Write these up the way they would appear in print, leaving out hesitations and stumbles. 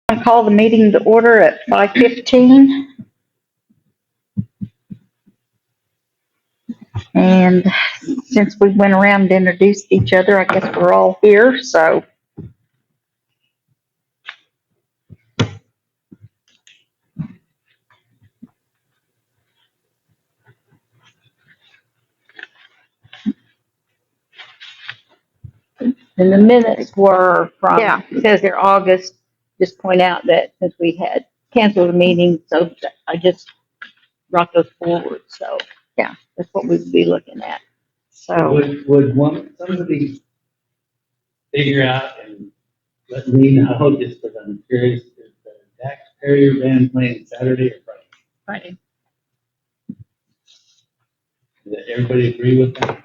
I call the meeting to order at 5:15. And since we went around and introduced each other, I guess we're all here, so. And the minutes were from, Yeah. it says here August, just point out that since we had canceled the meeting, so I just brought those forward, so. Yeah. That's what we'd be looking at. So, Would somebody figure out and let me know, just because I'm curious, is the Dax Terrier band playing Saturday or Friday? Friday. Does everybody agree with that?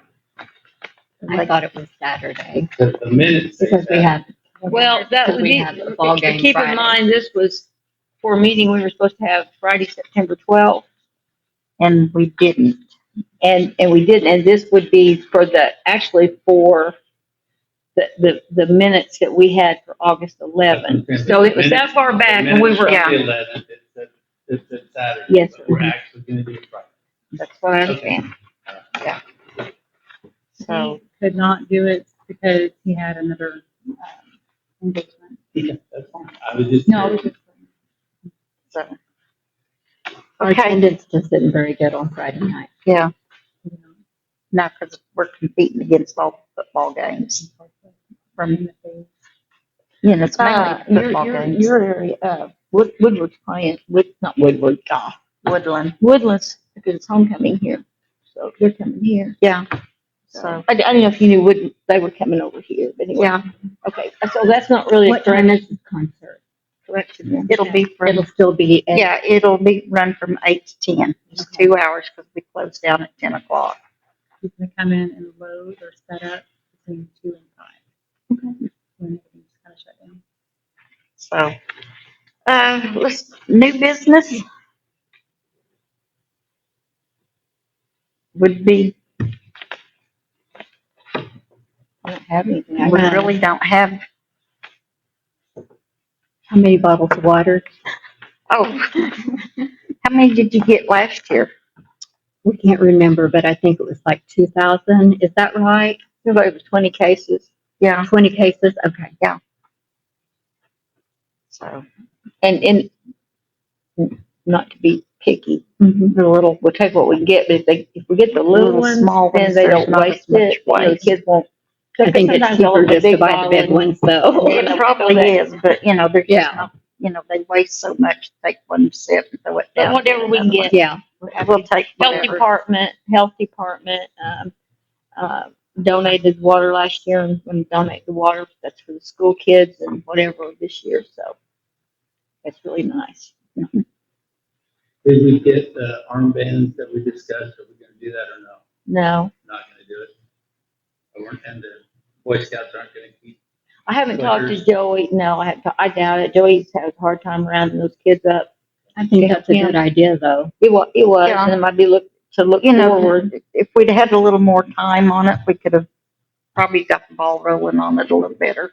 I thought it was Saturday. Because the minutes say Because we Saturday. have. Well, that because would we be, have the ball game keep in Friday. mind, this was for a meeting we were supposed to have Friday, September 12th, and we didn't. and we didn't, and this would be for actually for the minutes that we had for August 11th. So it was that far back, and we were, Yeah. The 11th, it's Saturday. Yes, But we're actually gonna do it Friday. That's what I understand. Yeah. So, He could not do it because he had another engagement. Yeah, that's fine. I was just. No, it was just. so, Our okay, attendance just isn't very good on Friday night. yeah. Now, because we're competing against all football games. From the face. You know, it's mainly football games. your area, Woodward's playing, not Woodward, Woodland. Woodlands, because it's homecoming here, so they're coming here. Yeah. So, So, I don't know if you knew Wood, they were coming over here, but anyway. yeah, Okay, so that's not really a What time is the concert? correction then. it'll be from, It'll still be at. yeah, it'll be run from 8 to 10. It's 2 hours because we close down at 10 o'clock. He's gonna come in and load or set up between 2 and 5. Okay. When everything's kind of shut down. So, new business would be, I don't have anything. we really don't have, How many bottles of water? oh, how many did you get last year? We can't remember, but I think it was like 2,000. Is that right? It was over 20 cases. Yeah. 20 cases? Okay. So, And not to be picky, Mhm. we'll take what we can get, but if we get the little ones, small then ones, they there's don't not waste as much it. You know, the waste. kids won't. I think it's sometimes they'll cheaper have a just to big buy the bottle big and- ones though. It probably is, but you know, they're just Yeah. not, you know, they waste so much, take one sip and throw it But down. whatever we can get. Yeah. We'll take Health department, donated water last year, and when we donate the water, that's for the school kids and whatever this year, so it's really nice. Did we get the armbands that we discussed? Are we gonna do that or no? No, Not gonna do it? And the Boy Scouts aren't gonna keep. I haven't talked to Sweaters. Joey, no, I doubt it, Joey's had a hard time rounding those kids up. I think that's a good idea though. It was, Yeah. and it might be look You know, forward. if we'd had a little more time on it, we could have probably got the ball rolling on it a little better.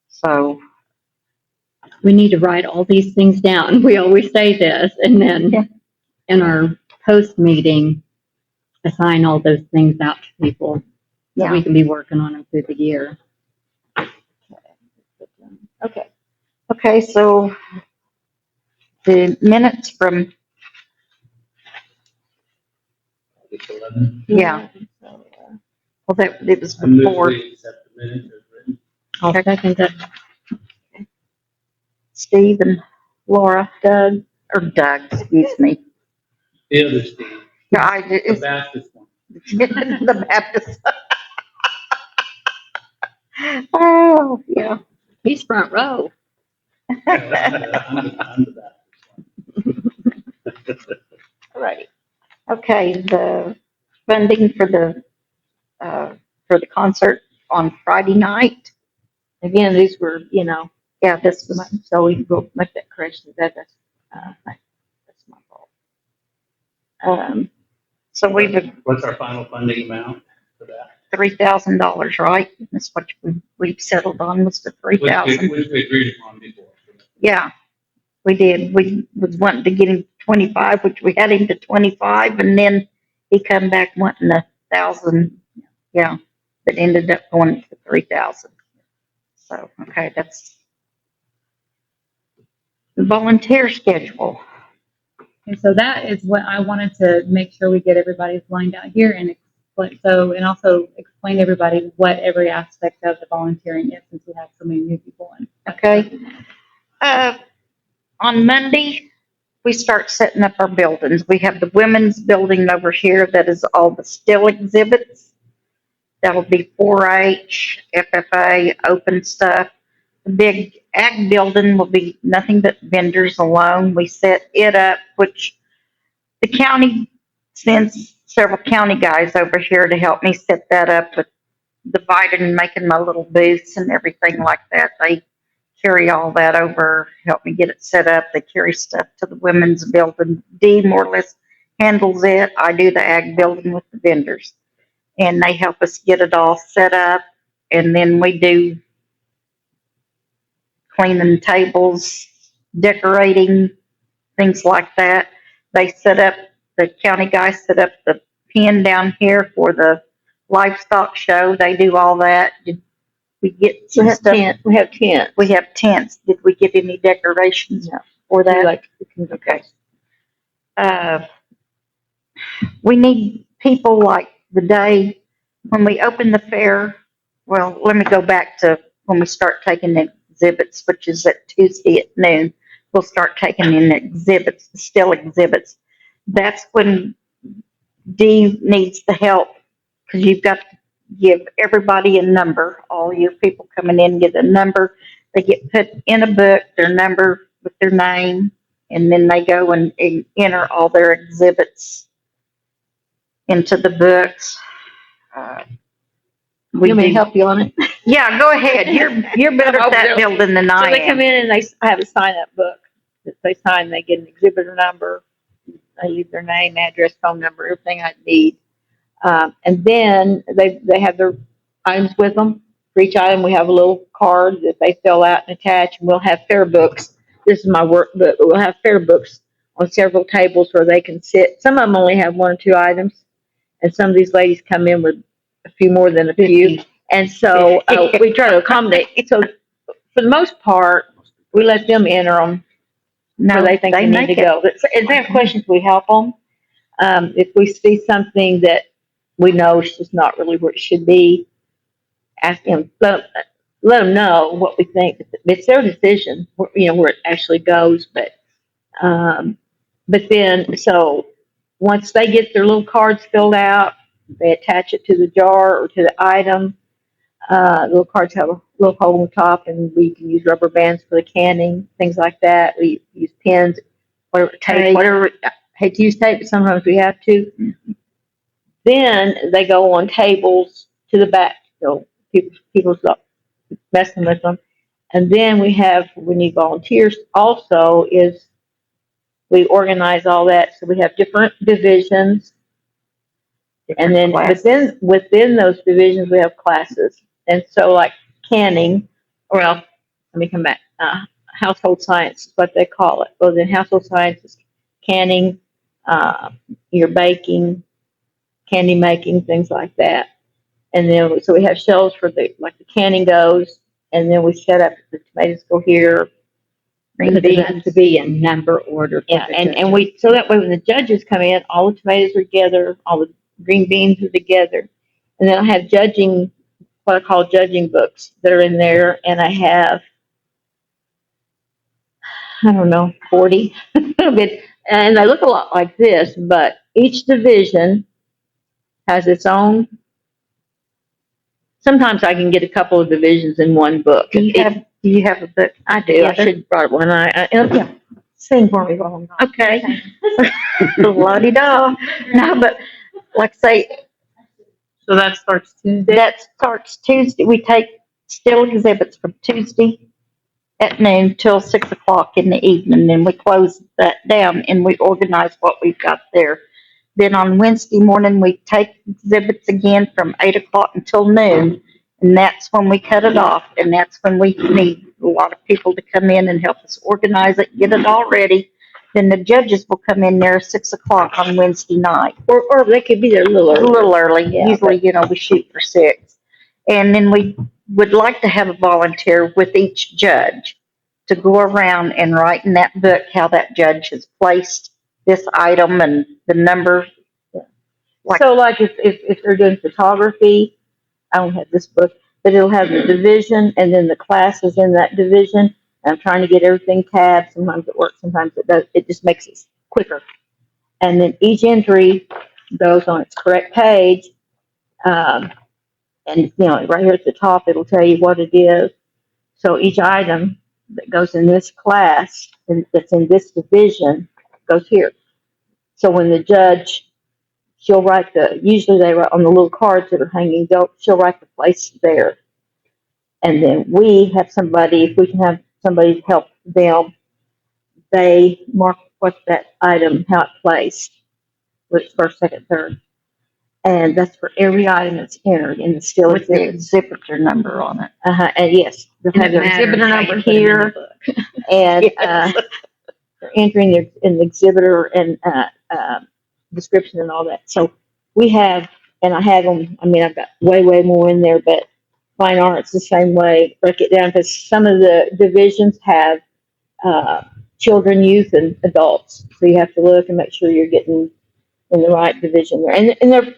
So, We need to write all these things down. We always say this and then Yeah. in our post meeting, assign all those things out to people. So yeah, we can be working on them through the year. Okay, okay, so the minutes from, August 11th. yeah, So, well, that, it was I move before we accept the minutes as written. I'll second that. Steve and Laura, Doug, or Doug, excuse me. The other Steve, Yeah, the it's Baptist one. the Baptist. Oh, yeah. He's front row. I'm the Baptist one. All right. Okay, the funding for the concert on Friday night. again, these were, Yeah, this was, so we will make that correction, that's my fault. so we've, What's our final funding amount for that? $3,000, right? That's what we've settled on, was the Which 3,000. we agreed upon before. Yeah, we did. We was wanting to get him 25, which we had him to 25, and then he come back wanting 1,000. Yeah, but ended up going to 3,000. So, okay, that's the volunteer schedule. And so that is what I wanted to make sure we get everybody's lined out here and explain, and also explain to everybody what every aspect of the volunteering is since we have so many new people in. Okay. On Monday, we start setting up our buildings. We have the women's building over here that is all the still exhibits. That'll be 4-H, FFA, open stuff. The big ag building will be nothing but vendors alone. We set it up, which the county sends several county guys over here to help me set that up with dividing and making my little booths and everything like that. They carry all that over, help me get it set up. They carry stuff to the women's building. Dee more or less handles it. I do the ag building with the vendors. And they help us get it all set up. And then we do cleaning tables, decorating, things like that. They set up, the county guys set up the pen down here for the livestock show. They do all that. Did we get some stuff? We have tents. We have tents. Did we get any decorations for that? Like, Okay. We need people like the day when we open the fair. Well, let me go back to when we start taking the exhibits, which is at Tuesday at noon. We'll start taking in exhibits, still exhibits. That's when Dee needs the help because you've got to give everybody a number. All your people coming in get a number. They get put in a book, their number with their name, and then they go and enter all their exhibits into the books. you want me to help you on it? Yeah, go ahead. You're better at that building than So I they come am. in and I have a sign-up book that they sign. They get an exhibitor number. I leave their name, address, phone number, everything I need. And then they have their items with them. For each item, we have a little card that they fill out and attach, and we'll have fair books. This is my workbook, but we'll have fair books on several tables where they can sit. Some of them only have 1 or 2 items, and some of these ladies come in with a few more than a few. And so we try to accommodate. So for the most part, we let them enter them where they think they need to go. But if they have questions, we help them. If we see something that we know is just not really where it should be, ask them, let them know what we think. It's their decision, where it actually goes. But then, so once they get their little cards filled out, they attach it to the jar or to the item. Little cards have a little hole on the top, and we can use rubber bands for the canning, things like that. We use pens, whatever, tape, whatever. I hate to use tape, but sometimes we have to. Then they go on tables to the back, so people stop messing with them. And then we need volunteers also, is we organize all that. So we have different divisions. And then within those divisions, we have classes. And so like canning, let me come back. Household science is what they call it. Well, then household science is canning, your baking, candy making, things like that. And then, so we have shelves for the canning goes, and then we set up the tomatoes go here, green beans to be in number order. Yeah, and so that way when the judges come in, all the tomatoes are together, all the green beans are together. And then I have what I call judging books that are in there, and I have, I don't know, 40. And they look a lot like this, but each division has its own. Sometimes I can get a couple of divisions in one book. Do you have a book? I do. I should have brought one. Yeah. Sing for me while I'm gone. Okay. La-di-da. No, but like I say, So that starts Tuesday. that starts Tuesday. We take still exhibits from Tuesday at noon till 6 o'clock in the evening. Then we close that down and we organize what we've got there. Then on Wednesday morning, we take exhibits again from 8 o'clock until noon. And that's when we cut it off. And that's when we need a lot of people to come in and help us organize it, get it all ready. Then the judges will come in there 6 o'clock on Wednesday night. Or they could be there a little A early. little early. Yeah, Usually, we shoot for 6. And then we would like to have a volunteer with each judge to go around and write in that book how that judge has placed this item and the number. So like if they're doing photography, I don't have this book, but it'll have the division and then the classes in that division. And I'm trying to get everything tabbed. Sometimes it works, sometimes it does. It just makes it quicker. And then each entry goes on its correct page. And right here at the top, it'll tell you what it is. So each item that goes in this class and that's in this division goes here. So when the judge, she'll write usually they write on the little cards that are hanging, she'll write the place there. And then we have somebody, if we can have somebody to help them, they mark what that item, how it placed, whether it's first, second, third. And that's for every item that's entered in the still With the exhibit. exhibitor number on it. And yes, they'll have their exhibitor number here, and they're entering in the exhibitor and description and all that. So we have, and I have them. I mean, I've got way more in there, but fine arts the same way. Break it down because some of the divisions have children, youth, and adults. So you have to look and make sure you're getting in the right division there. And they're,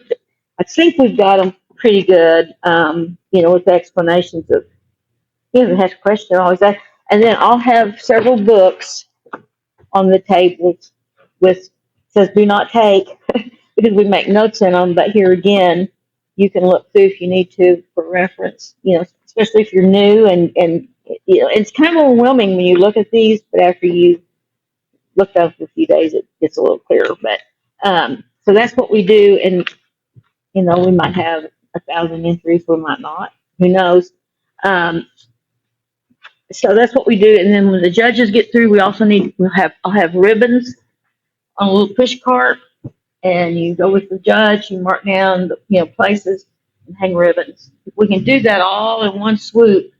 I think we've got them pretty good. With the explanations of, it has a question always that. And then I'll have several books on the tables with says do not take because we make notes in them. But here again, you can look through if you need to for reference. Especially if you're new and it's kind of overwhelming when you look at these. But after you look at them for a few days, it gets a little clearer. But so that's what we do, and we might have 1,000 entries, we might not. Who knows? So that's what we do, and then when the judges get through, we also I'll have ribbons on a little push cart, and you go with the judge, you mark down the places and hang ribbons. If we can do that all in one swoop,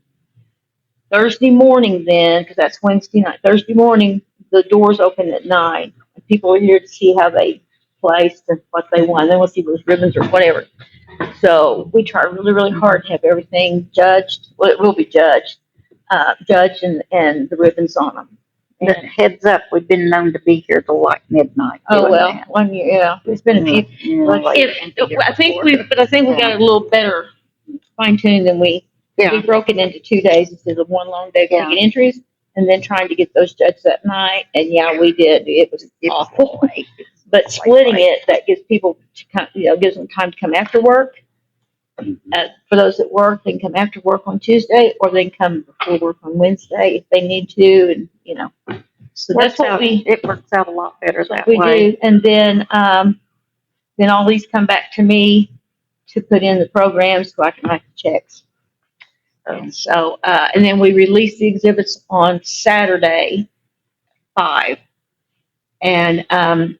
Thursday morning then, because that's Wednesday night. Thursday morning, the doors open at 9. And people are here to see how they placed and what they won. Then we'll see those ribbons or whatever. So we try really hard to have everything judged. Well, it will be judged and the ribbons on them. And heads up, we've been known to be here till like midnight. Oh well, that. 1 year, yeah. There's been a few. I think we got it a little better fine tuned than we broke it into 2 days instead of one long day taking entries and then trying to get those judged that night. And we did. It was awful. But splitting it, that gives people gives them time to come after work. For those that work, they can come after work on Tuesday, or they can come before work on Wednesday if they need to, and So that's what it works out a lot better that we way. do, and then all these come back to me to put in the programs so I can write the checks. And then we release the exhibits on Saturday, 5, and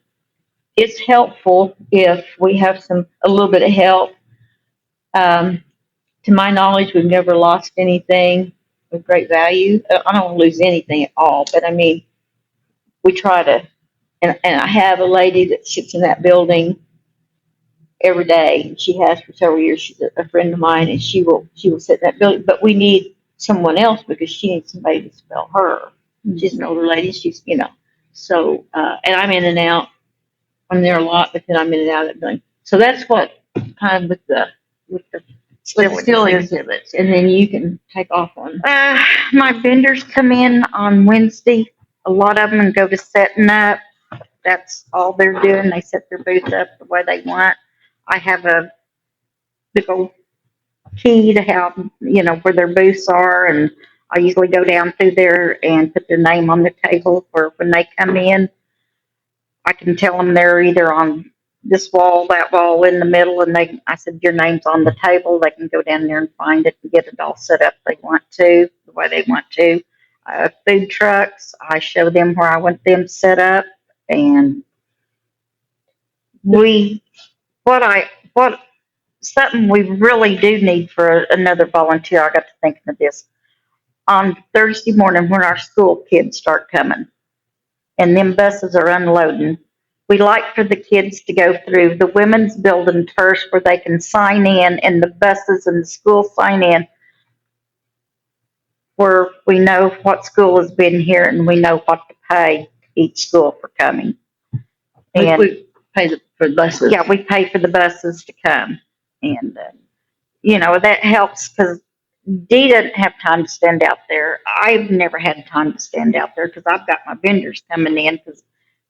it's helpful if we have a little bit of help. To my knowledge, we've never lost anything of great value. I don't want to lose anything at all, but I mean, we try to, and I have a lady that sits in that building every day, and she has for several years. She's a friend of mine, and she will sit in that building. But we need someone else because she needs somebody to spell her. She's an older lady. She's so and I'm in and out. I'm there a lot, but then I'm in and out of that building. So that's what kind of with the still exhibits, and then you can take off on. My vendors come in on Wednesday. A lot of them and go to setting up. That's all they're doing. They set their booth up the way they want. I have a big old key to how where their booths are, and I usually go down through there and put their name on the table for when they come in. I can tell them they're either on this wall, that wall, in the middle, and I said, your name's on the table. They can go down there and find it and get it all set up if they want to, the way they want to. Food trucks, I show them where I want them set up, and something we really do need for another volunteer. I got to thinking of this. on Thursday morning when our school kids start coming and them buses are unloading. We like for the kids to go through the women's building first where they can sign in and the buses and the school sign in where we know what school has been here and we know what to pay each school for coming. And We pay for the buses. yeah, we pay for the buses to come. And, that helps because Dee doesn't have time to stand out there. I've never had time to stand out there because I've got my vendors coming in because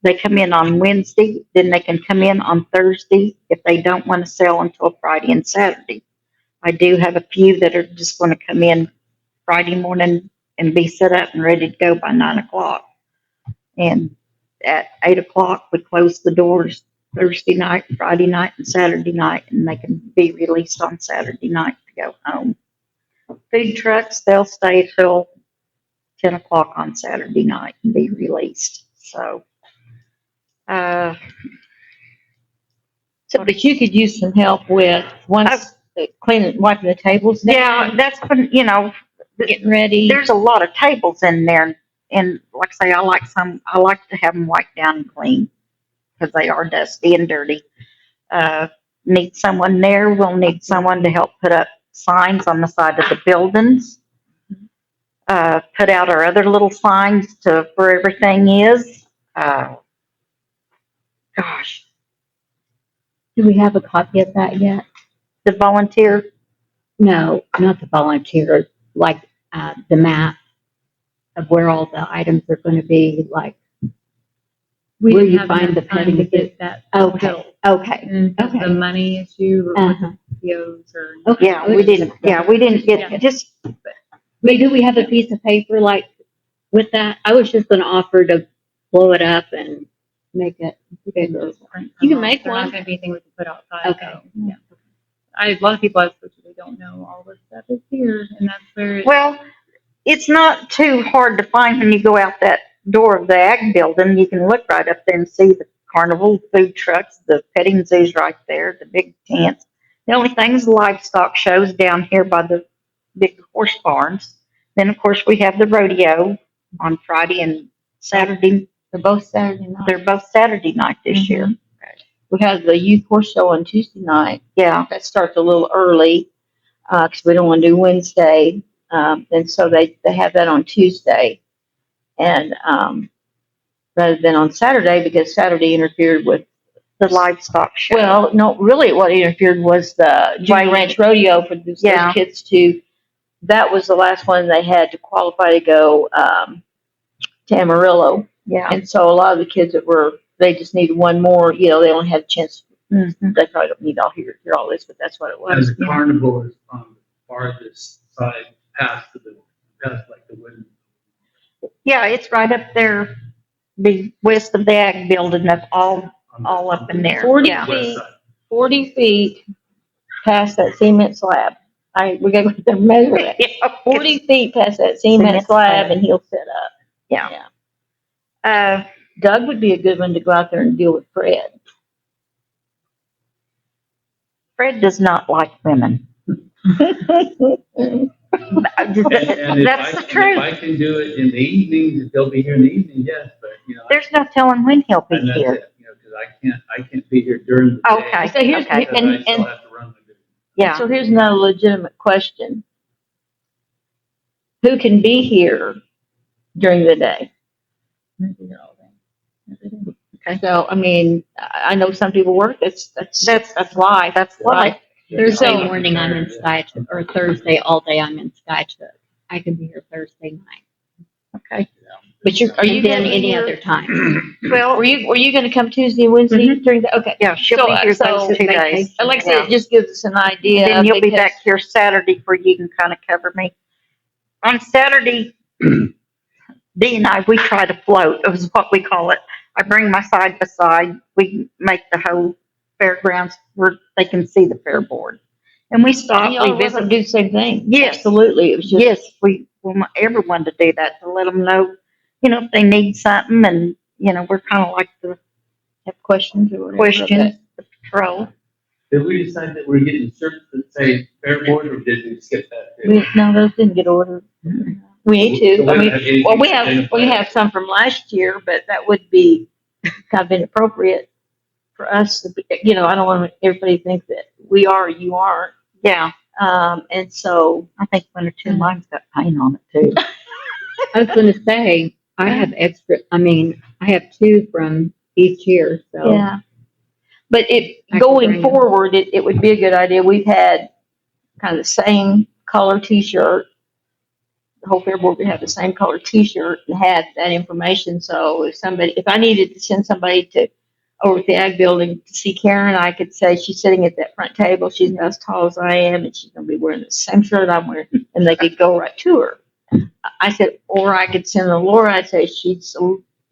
they come in on Wednesday, then they can come in on Thursday if they don't want to sell until Friday and Saturday. I do have a few that are just going to come in Friday morning and be set up and ready to go by 9 o'clock. And at 8 o'clock, we close the doors Thursday night, Friday night, and Saturday night, and they can be released on Saturday night to go home. Food trucks, they'll stay till 10 o'clock on Saturday night and be released. So, So, but you could use some help with once cleaning, wiping the tables yeah, down, that's been, getting ready. there's a lot of tables in there. And like I say, I like to have them wiped down and clean because they are dusty and dirty. Need someone there. We'll need someone to help put up signs on the side of the buildings. Put out our other little signs to where everything is. Gosh, Do we have a copy of that yet? the volunteer. No, not the volunteer, like, the map of where all the items are gonna be, like, We Where didn't you have find enough the time petty to bit- get that okay, built. okay, And just the okay. money issue or Uh-huh. POs or. Okay. Yeah, we didn't. Yeah, we didn't get Yeah. just. Wait, do we have a piece of paper like with that? I was just gonna offer to blow it up and make it bigger. You can make They're one. not gonna be anything we can put outside, Okay. so, yeah. A lot of people unfortunately don't know all this stuff is here, and that's where. Well, it's not too hard to find when you go out that door of the ag building. You can look right up there and see the carnival food trucks, the petting zoo's right there, the big tents. The only thing is livestock shows down here by the big horse barns. Then, of course, we have the rodeo on Friday and Saturday. They're both Saturday night. They're both Saturday night this year. We have the youth horse show on Tuesday night. Yeah. That starts a little early, because we don't want to do Wednesday. And so they have that on Tuesday. And, rather than on Saturday, because Saturday interfered with, The livestock show. well, no, really what interfered was the Junior Ranch Rodeo for those Yeah. kids to, that was the last one they had to qualify to go, to Amarillo. Yeah. And so a lot of the kids they just needed one more, they only had a chance. Mhm. They probably don't need hear all this, but that's what it And was. the carnival is on the farthest side, past like the wooden. Yeah, it's right up there, the west of the ag building. That's all up in there. 40 Yeah. West feet, side. 40 feet past that cement slab. We gotta go there and measure it. Yeah. 40 feet past that cement Cement slab slab. and he'll set up. Yeah. Doug would be a good one to go out there and deal with Fred. Fred does not like women. And if That's the if truth. I can do it in the evenings, if they'll be here in the evening, yes, but, There's no telling when he'll be and that's here. it, because I can't be here during the day. Okay. So here's, Okay. Because I still have to run my business. Yeah. so here's another legitimate question. Who can be here during the day? Okay. So, I mean, I know some people work, that's life. That's right? life. Thursday So- morning I'm in Skytook, or Thursday all day I'm in Skytook. I can be here Thursday night. Okay. But are you And then gonna be any here? other time. Well, Were you gonna come Tuesday and Wednesday Mhm. during the, okay. yeah, she'll So, be here so those 2 days. vacation. Like I said, Yeah. it just gives us an idea. Then you'll be because- back here Saturday where you can kind of cover me. On Saturday, Dee and I, we try to float, is what we call it. I bring my side by side. We make the whole fairgrounds where they can see the fair board. And we stop, And we y'all visit. welcome to do the same thing. Yes. Absolutely. It was just, Yes, we want everyone to do that, to let them know, if they need something and, we're kind of like the have questions or whatever. questions, the patrol. Did we decide that we're getting shirts that say fair board, or did we skip that? No, those didn't get ordered. We need So to, we I don't mean, have anything well, we have identified. some from last year, but that would be kind of inappropriate for us to be, I don't want everybody to think that we are, you aren't. Yeah, And so, I think one or two of mine's got paint on it too. I was gonna say, I have extra, I have two from each year, so. yeah. But I can going bring them. forward, it would be a good idea. We've had kind of the same color T-shirt. The whole fair board would have the same color T-shirt and had that information. So if I needed to send somebody to over at the ag building to see Karen, I could say she's sitting at that front table. She's about as tall as I am, and she's going to be wearing the same shirt I'm wearing, and they could go right to her. I said, or I could send her Laura. I'd say she's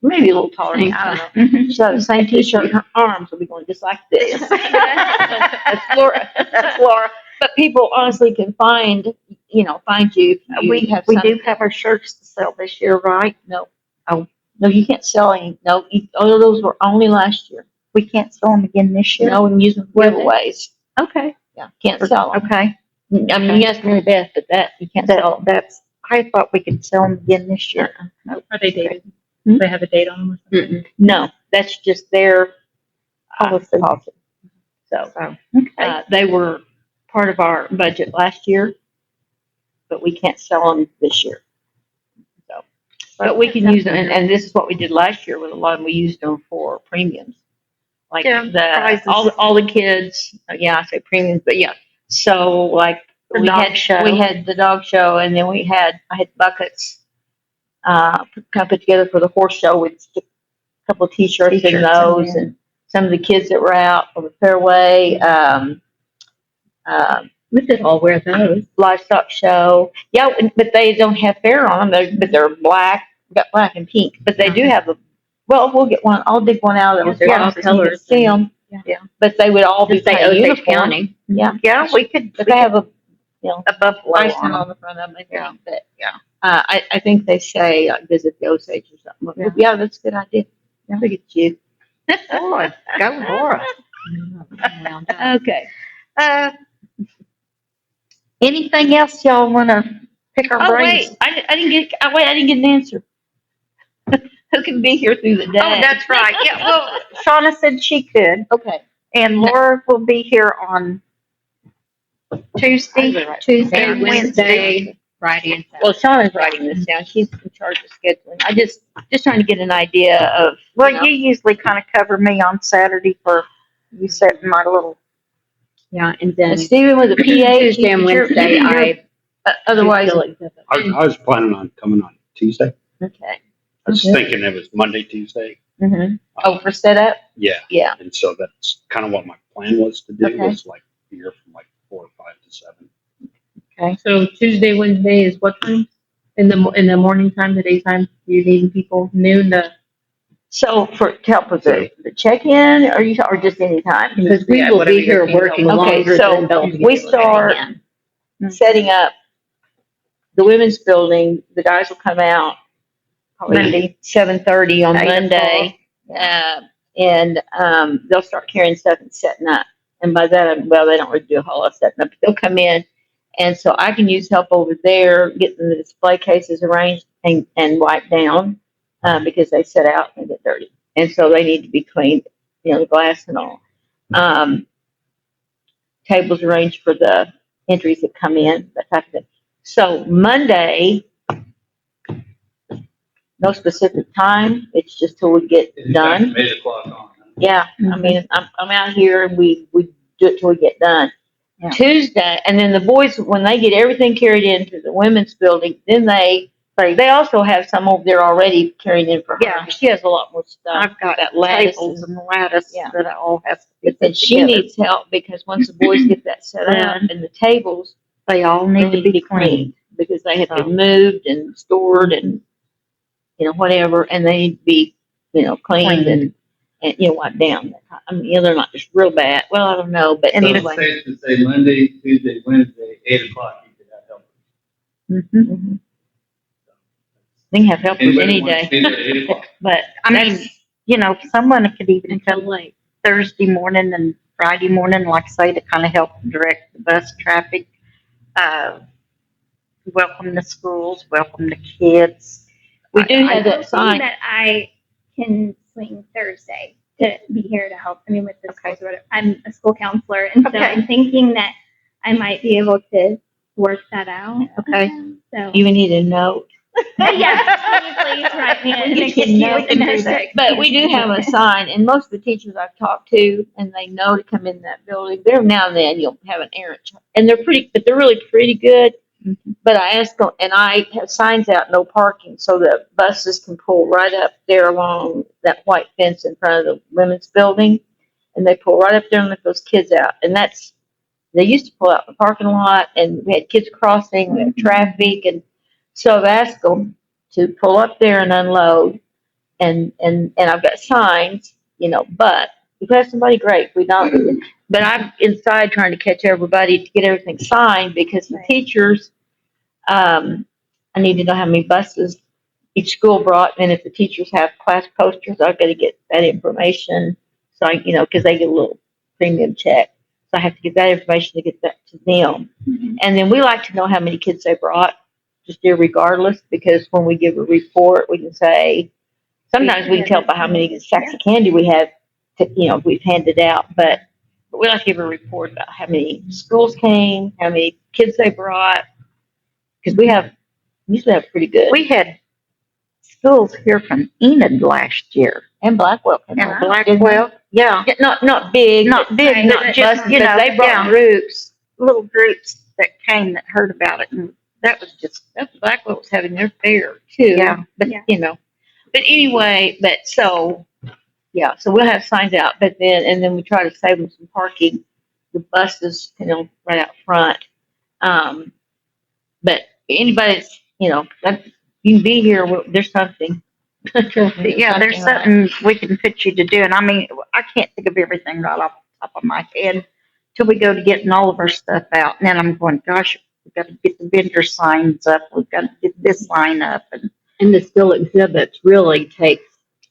maybe a little taller than me. I don't know. She's got the same T-shirt, and her arms will be going just like this. That's Laura. That's Laura. But people honestly can find you. We do have our shirts to sell this year, right? No. Oh. No, you can't sell any. No, all of those were only last year. We can't sell them again this year. No, we can use them for Were they? giveaways. Okay. Yeah, can't sell them. Okay. I mean, you ask Mary Beth, but that you can't sell them. That's. I thought we could sell them again this year. Are they dated? Hmm? Do they have a date on them or something? Mm-mm. No, that's just their policy. So Okay. they were part of our budget last year, but we can't sell them this year. So, but we can use them, and this is what we did last year with a lot of them. We used them for premiums, like Yeah, prizes. all the kids. Yeah, I say premiums, but yeah. So like The we dog had show. we had the dog show, and then I had buckets. Kind of put together for the horse show with stick a couple of T-shirts in T-shirts in those, there. and some of the kids that were out on the fairway. We could all wear those. Livestock show. Yeah, but they don't have fair on them. But they're black, got black and pink. But they do have the. Well, we'll get one. I'll dig one out of those They're all boxes. You can colors. see them. Yeah. But they would all be Just say kind of Osage uniform. County. Yeah. Yeah, we could. But they have a a buffalo icing on on them. the front of them. I think. Yeah. But Yeah. I think they say visit the Osage or something. Yeah, that's a good idea. Yeah. Look at you. Boy, go Laura. Okay. Anything else y'all want to pick our Oh brains? wait, I didn't get an answer. Who can be here through the day? Oh, that's right. Yeah. Well, Shauna said she could, Okay. and Laura will be here on Tuesday, Tuesday, and Wednesday, Friday, and Saturday. Well, Shauna's writing this down. She's in charge of scheduling. I just trying to get an idea of. Well, you know. you usually kind of cover me on Saturday for you setting my little. Yeah, and then And Stephen was a PA. Tuesday and Wednesday, Otherwise, I was planning on coming on Tuesday. okay. I was thinking it was Monday, Tuesday. Mm-hmm. Oh, for setup? Yeah. Yeah. And so that's kind of what my plan was to do, Okay. was like be here from like 4 or 5 to 7. So Tuesday, Wednesday is what time? In the morning time, the daytime? You need people noon to. So to help with the check-in, or just any time? because we Yeah, will whatever be here your team working tells. Okay, longer so than they'll be we able to start- get in. Setting up the women's building. The guys will come out probably Monday. 7:30 on 8 Monday, and they'll start carrying stuff and setting up. And by that, well, they don't really do a whole lot of setting up. But they'll come in, and so I can use help over there, getting the display cases arranged and wiped down because they set out and get dirty, and so they need to be cleaned, the glass and all. Tables arranged for the entries that come in, that type of thing. So Monday, no specific time. It's just till we get done. 8 o'clock on. Yeah, I mean, I'm out here and we do it till we get done. Yeah. Tuesday, and then the boys, when they get everything carried into the women's building, then they also have some over there already carrying in for her. Yeah. She has a lot more stuff. I've got that lattice tables and- and lattice Yeah. that all has to be But then put she together. needs help because once the boys get that set up and the tables, They all they need to be cleaned. because they have So. been moved and stored and whatever, and they need to be cleaned and wiped down. I mean, they're not just real bad. Well, I don't know, but And So anyway. it's safe to say Monday, Tuesday, Wednesday, 8 o'clock, you could have help. Mhm. They can have helpers Anybody any wants day, to be there at 8 o'clock? but I mean, someone could even Until come late. Thursday morning and Friday morning, like I say, to kind of help direct the bus traffic. welcome to schools, welcome to kids. We do have that hoping sign. that I can swing Thursday to be here to help. I mean, with the schools or whatever. I'm a school counselor, and so Okay. I'm thinking that I might be able to work that out. Okay. So You need a note. yes, can you please write me We can do that. But we do have a sign, and most of the teachers I've talked to, and they know to come in that building. There now and then you'll have an errant child, and they're really pretty good. But I asked them, and I have signs out, no parking, so that buses can pull right up there along that white fence in front of the women's building, and they pull right up there and let those kids out. And they used to pull out in the parking lot, and we had kids crossing, we had traffic, and so I've asked them to pull up there and unload, and I've got signs, but if we have somebody great, we don't. But I'm inside trying to catch everybody to get everything signed because the teachers, I need to know how many buses each school brought, and if the teachers have class posters, I've got to get that information. So because they get a little premium check, so I have to get that information to get that to them. And then we like to know how many kids they brought, just irregardless, because when we give a report, we can say, sometimes we can tell by how many sacks of candy we have, we've handed out, but we like to give a report about how many schools came, how many kids they brought, because we usually have pretty good. We had schools here from Enid last year. And Blackwell. And Blackwell, yeah. Not big. Not big, but not just, buses, but they brought groups. little groups that came that heard about it, and that was just, Blackwell was having their fair too. Yeah. But but anyway, so we'll have signs out, but then we try to save them some parking. The buses, right out front. But anybody that's, you can be here. There's something. yeah, there's something we can fit you to do. And I mean, I can't think of everything right off the top of my head till we go to getting all of our stuff out. And then I'm going, gosh, we've got to get the vendor signs up. We've got to get this sign up. And the still exhibits really takes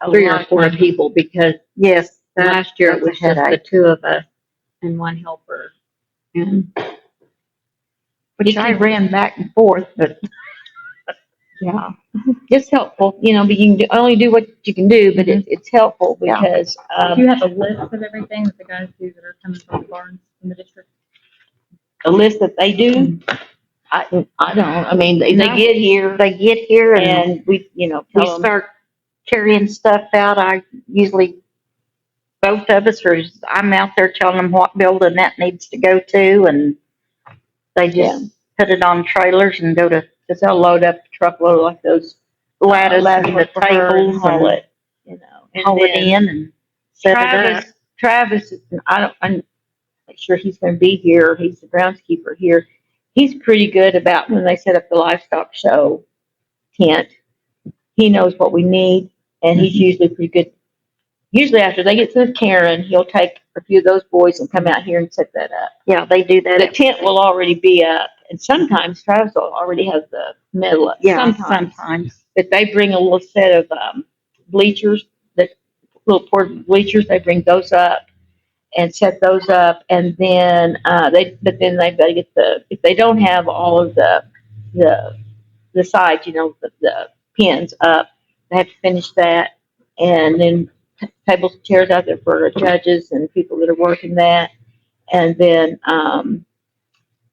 A 3 lot or of 4 time. people because Yes. last year it that's a was just the headache. 2 of us and 1 helper. And Which I ran back and forth, but Yeah, it's helpful, but you can only do what you can do, but it's helpful Yeah. because, Do you have a list of everything that the guys do that are coming from the barns in the district? the list that they do, I don't, I mean, they No. get here they get here and and we, we tell them, start carrying stuff out. I usually, both of us, or I'm out there telling them what building that needs to go to, and they just put it on trailers and go to because they'll load up a truckload like those lattice and the for her and tables haul and it, and haul it then in and set it up. Travis, I'm not sure he's going to be here. He's the groundskeeper here. He's pretty good about when they set up the livestock show tent. He knows what we need, and he's usually pretty good. Usually after they get through with Karen, he'll take a few of those boys and come out here and set that up. Yeah, they do that. The tent will already be up, and sometimes Travis will already have the metal up. Yeah, Sometimes. But they bring a little set of bleachers, the little portable bleachers. They bring those up and set those up, and then but then they've got to get if they don't have all of the sides, the pins up, they have to finish that, and then tables and chairs out there for judges and people that are working that, and then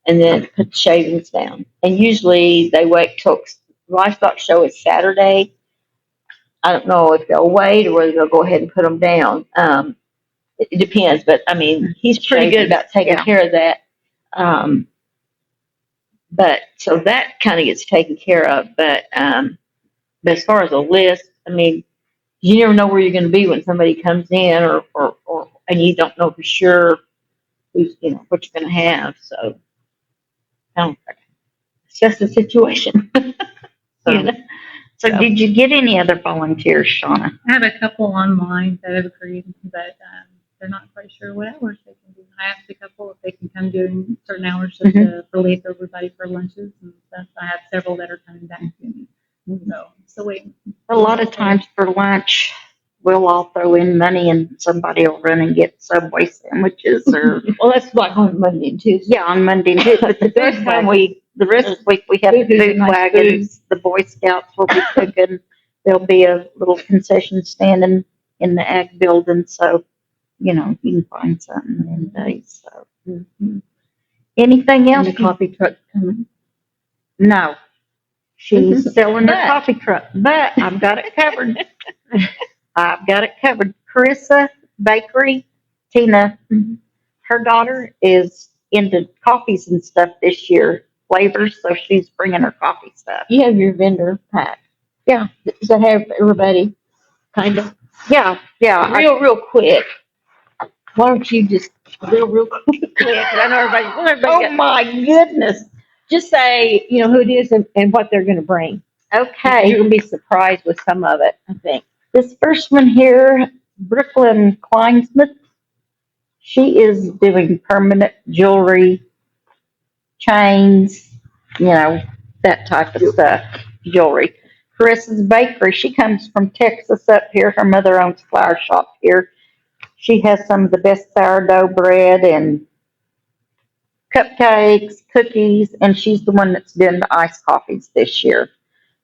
put the shavings down. And usually they wait till livestock show is Saturday. I don't know if they'll wait or whether they'll go ahead and put them down. It depends, but I mean, he's pretty good about taking care of that. But so that kind of gets taken care of. But as far as a list, I mean, you never know where you're going to be when somebody comes in, or and you don't know for sure who's what you're going to have. So, it's just the situation. So did you get any other volunteers, Shauna? I have a couple online that have agreed, but they're not quite sure what hours they can do. I asked a couple if they can come during certain hours just to relieve everybody for lunches and stuff. I have several that are coming back to me. So waiting. A lot of times for lunch, we'll all throw in money and somebody will run and get Subway sandwiches or Well, that's like on Monday and Tuesday. yeah, on Monday and Tuesday. But the best time we the rest of the week we have Food, food nice wagons. The Boy Scouts will be cooking. There'll be a little concession stand in the ag building, so you know you can find something in days. So anything And else? the coffee truck coming. No, she's selling her But- coffee truck, but I've got it covered. I've got it covered. Carissa Bakery, Tina, her daughter is into coffees and stuff this year, flavors, so she's bringing her coffee stuff. You have your vendor pack. Yeah. Does that have everybody kind of Yeah, yeah. real quick? Why don't you just real quick? 'Cause I know everybody. Oh my goodness. Just say who it is and what they're going to bring. Okay. You're going to be surprised with some of it, I think. This first one here, Brooklyn Kleinsmith, she is doing permanent jewelry, chains, that type of stuff, jewelry. Carissa's Bakery, she comes from Texas up here. Her mother owns a flower shop here. She has some of the best sourdough bread and cupcakes, cookies, and she's the one that's doing the iced coffees this year.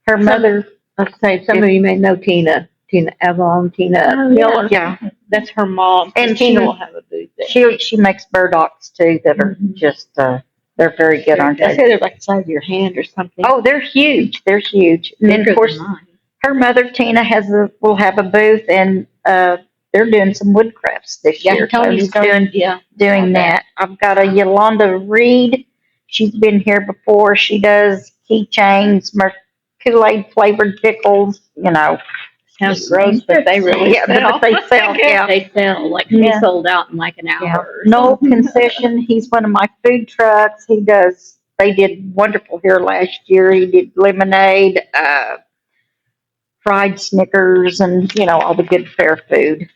Her mother, I'll say some of you may know Tina Avon, Tina Oh, Miller. yeah, That's her mom. And Tina she- will have a booth there. she makes burdocks too that are just they're very good, aren't I they? say they're like the size of your hand or something. Oh, they're huge. They're huge. And then Bigger of course than mine. her mother Tina will have a booth, and they're doing some wood crafts this year. So Tony's he's doing Okay. that. I've got a Yolanda Reed. She's been here before. She does keychains, Kool-Aid flavored pickles. Sounds gross, but they really Yeah, but they sell. Yeah. They sell, like, Yeah. they sold out in like an Yeah. hour. No concession. He's one of my food trucks. They did wonderful here last year. He did lemonade, fried Snickers, and, all the good fair food.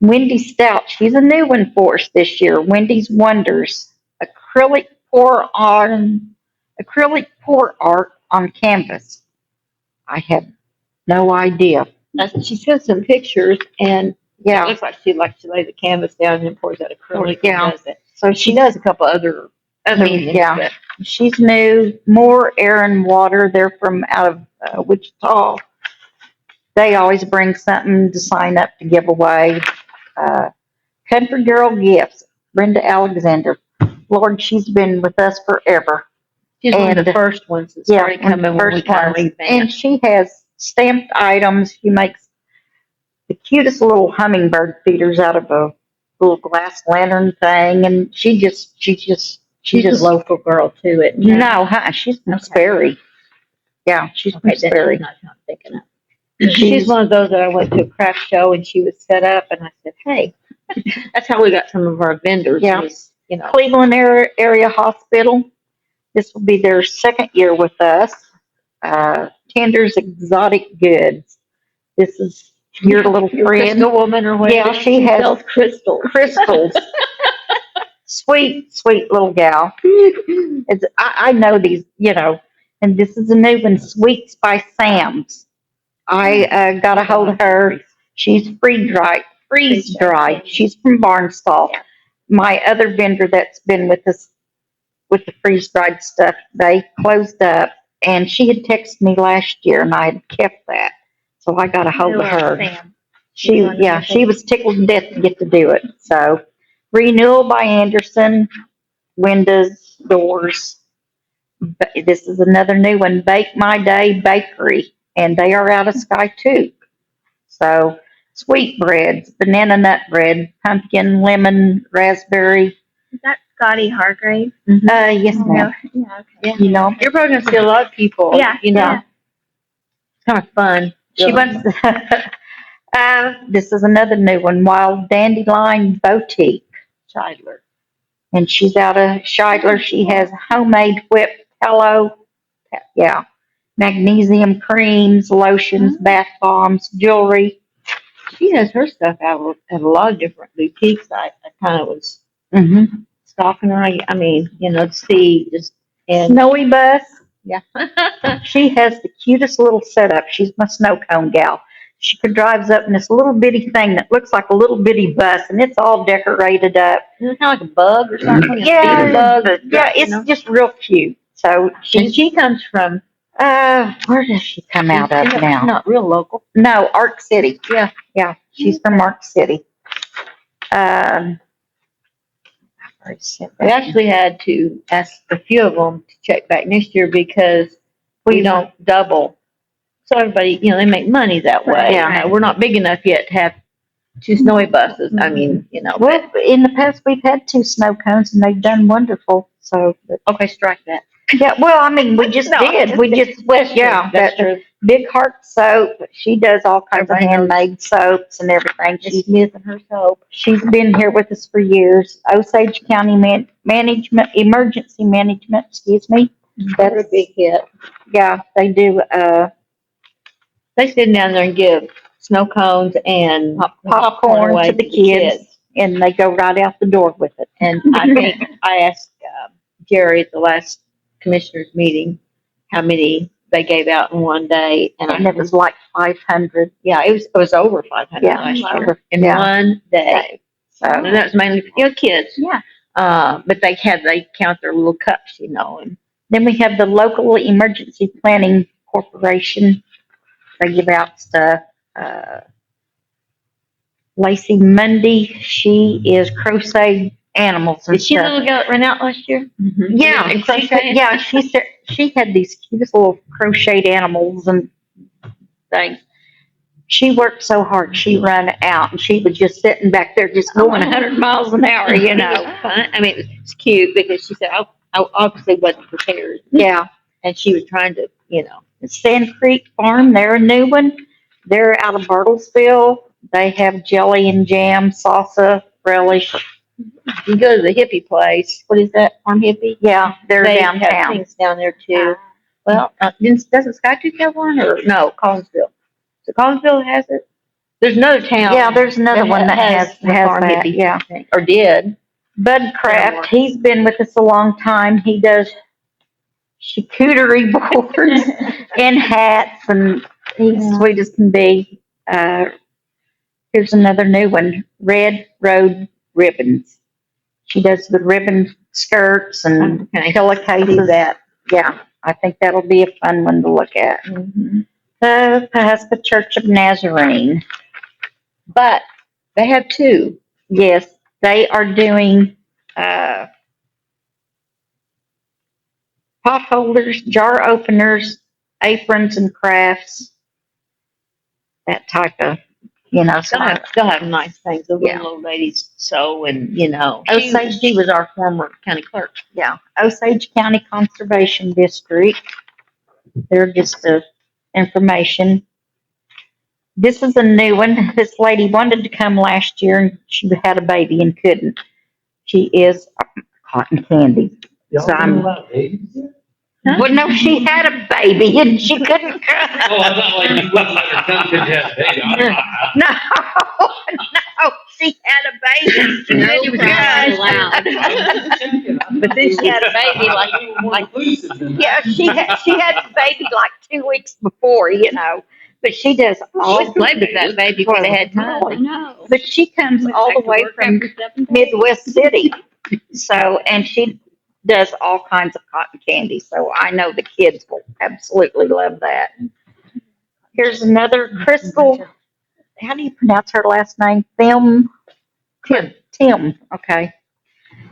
Wendy Stout, she's a new one for us this year. Wendy's Wonders, acrylic pour art on canvas. I have no idea. She sent some pictures, and it Yeah, looks like she lays the canvas down and then pours that acrylic Yeah. and does it. so She does a couple other mediums, yeah. but She's new. More Air and Water. They're from out of Wichita. They always bring something to sign up to give away. Country Girl Gifts. Brenda Alexander. Lord, she's been with us forever. she's one of And- the first ones that started one of the coming when we first kind of ones. revamped. And she has stamped items. She makes the cutest little hummingbird feeders out of a little glass lantern thing, and she just She's a local girl too. no, she's from Okay. Sperry. Yeah, she's from Okay, that's Sperry. not what I'm thinking of. She's one of those that I went to a craft show and she was set up, and I said, "Hey," that's how we got some of our vendors. Yeah. Was, Cleveland Area Hospital. This will be their second year with us. Tender's Exotic Goods. This is your little your friend. crystal woman or whatever. Yeah, she has sells crystals. crystals. Sweet little gal. I know these, and this is a new one, Sweets by Sam's. I got a hold of her. She's freeze dried. She's from Barnstall. Yeah. My other vendor that's been with us with the freeze dried stuff, they closed up, and she had texted me last year, and I had kept that. So I got a hold of her. Sam. She was tickled to death to get to do it. So, Renewal by Anderson, windows, doors. This is another new one, Bake My Day Bakery, and they are out of Skytook. So, sweetbreads, banana nut bread, pumpkin, lemon, raspberry. Is that Scotty Hargrave? Yes, ma'am. Yeah, okay. You're probably gonna see a lot of people. Yeah, yeah. It's kind of fun. She wants. This is another new one, Wild Dandelion Boutique. Scheidler. And she's out of Scheidler. She has homemade whipped tallow, magnesium creams, lotions, bath bombs, jewelry. She has her stuff out at a lot of different boutiques. I kind of was Mm-hmm. stalking her. I mean, to see just and Snowy Bus. yeah. She has the cutest little setup. She's my snow cone gal. She drives up in this little bitty thing that looks like a little bitty bus, and it's all decorated up. Is it kind of like a bug or something? Yeah, A bug. yeah, it's just real cute. So And she comes from, where does she come out of she's now? not real local. No, Arc City. Yeah. Yeah, she's from Arc City. I already said We that. actually had to ask a few of them to check back next year because we don't double. So everybody, they make money that way. Yeah. We're not big enough yet to have two snowy buses. I mean, Well, in the past we've had 2 snow cones and they've done wonderful. So, okay, strike that. yeah, well, I mean, we just No, did. We just, yeah, That's that true. Big Heart soap. She does all kinds Everybody of knows. handmade soaps and everything. Miss Smith and her soap. She's been here with us for years. Osage County Emergency Management, excuse me. That's a big hit. Yeah, they do, They sit down there and give snow cones and popcorn away to the kids, and they go right out the door with it. And I think I asked Jerry at the last commissioners meeting how many they gave out in one day, And it was like 500. yeah, it was over 500 Yeah, last year over- in yeah. one day. So, And that was mainly for kids. yeah. But they count their little cups, and Then we have the local emergency planning corporation. They give out stuff. Lacey Mundy, she is crochet animals and did she the stuff. little girl that ran out last year? Yeah, And she crochet? said, yeah, she said she had these cutest little crocheted animals and things. She worked so hard, she ran out, and she was just sitting back there, just going 100 miles an hour, I mean, it was cute because she said, I obviously wasn't prepared. Yeah. And she was trying to, Sand Creek Farm, they're a new one. They're out of Bartlesville. They have jelly and jam, salsa, relish. you go to the hippie place. What is that? Farm Hippie? Yeah, they're They have downtown. things down there too. Well, doesn't Skytooth have one or no? Collinsville. So Collinsville has it. There's another town. Yeah, there's another one that has the Farm that. Hippie, Yeah. thing, or did. Bud Craft, he's been with us a long time. He does charcuterie boards and hats, and he's sweet as can be. Here's another new one, Red Road Ribbons. She does the ribbon skirts and pillowcases. That. Yeah, I think that'll be a fun one to look at. Mm-hmm. The Pahuska Church of Nazarene. But they have two. Yes, they are doing pot holders, jar openers, aprons and crafts. That type of, They'll have nice things. The Yeah. little old ladies sew and, Osage- she was our former county clerk. Yeah, Osage County Conservation District. They're just the information. This is a new one. This lady wanted to come last year and she had a baby and couldn't. She is cotton candy. Y'all So I'm- know about babies yet? Huh? Well, no, she had a baby and she couldn't come. Oh, I thought like you wouldn't let her come because you had a baby. No, no, she had a baby. She No couldn't crowd come. allowed. But then she had a baby like Yeah, she had the baby like 2 weeks before, But she does all always played with that baby if they had time. I know. But she comes all the Back to way work from after 7 days. Midwest City. So, and she does all kinds of cotton candy. So I know the kids will absolutely love that. Here's another Crystal. How do you pronounce her last name? Tim. Okay.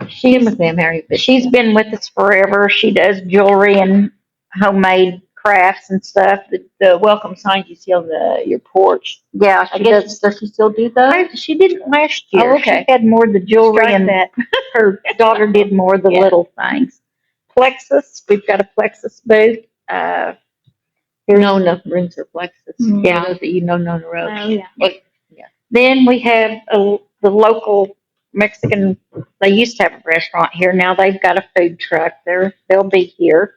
She's with them, Harry. But She's been with us forever. She does jewelry and homemade crafts and stuff. the welcome signs you see on your porch. Yeah, I she guess, does she still do those? She didn't last year. Oh, okay. She had more of the jewelry, Strike and that. her daughter did more of the Yeah. little things. Plexus, we've got a Plexus booth. Nona brings her plexus. Yeah. For those that Nona Road. Oh, yeah. Then we have the local Mexican. They used to have a restaurant here. Now they've got a food truck. They'll be here.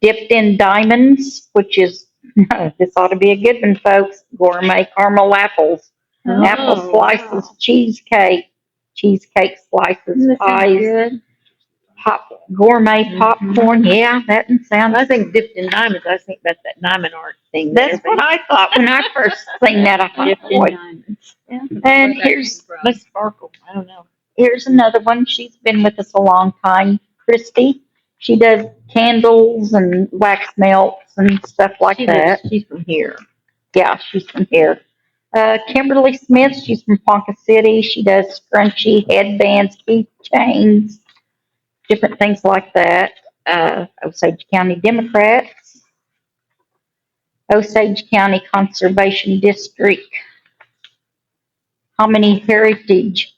Dipped in Diamonds, which is this ought to be a good one, folks. Gourmet caramel apples, Oh, apple slices, cheesecake slices, This is pies, good. gourmet popcorn. Yeah, that sounds. I think dipped in diamonds, I think that's that diamond art thing. That's what I thought when I first seen that. I thought, Dipped in boy. diamonds. And Where that here's came from. Must sparkle, I don't know. here's another one. She's been with us a long time. Christy. She does candles and wax melts and stuff like that. She's from here. Yeah, she's from here. Kimberly Smith, she's from Ponca City. She does scrunchy headbands, keychains, different things like that. Osage County Democrats, Osage County Conservation District, Hominy Heritage.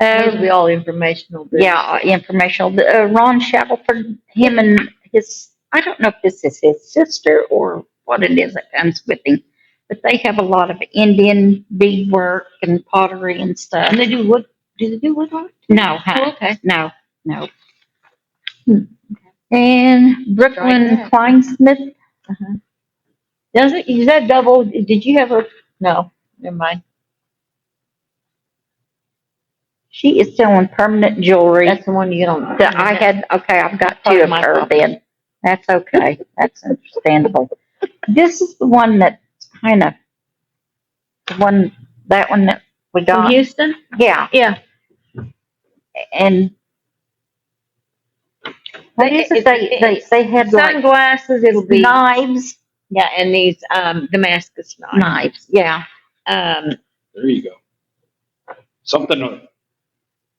Those will be all informational. Yeah, informational. Ron Shackelford, him and his, I don't know if this is his sister or what it is that comes with him, but they have a lot of Indian beadwork and pottery and stuff. And they do wood, do they do woodwork? No, Oh, okay. no. And Brooklyn Right. Kleinsmith, Does it, is that double, did you have her? No, never mind. she is selling permanent jewelry. That's the one you get on. That I had, okay, I've got Part two of of my her property. then. That's okay. That's understandable. This is the one that's kind of, that one that we From got. Houston? Yeah, Yeah. and what is it? They had like Sunglasses, it'll be, knives, yeah, and these, Damascus knives. yeah. Um, There you go. Something to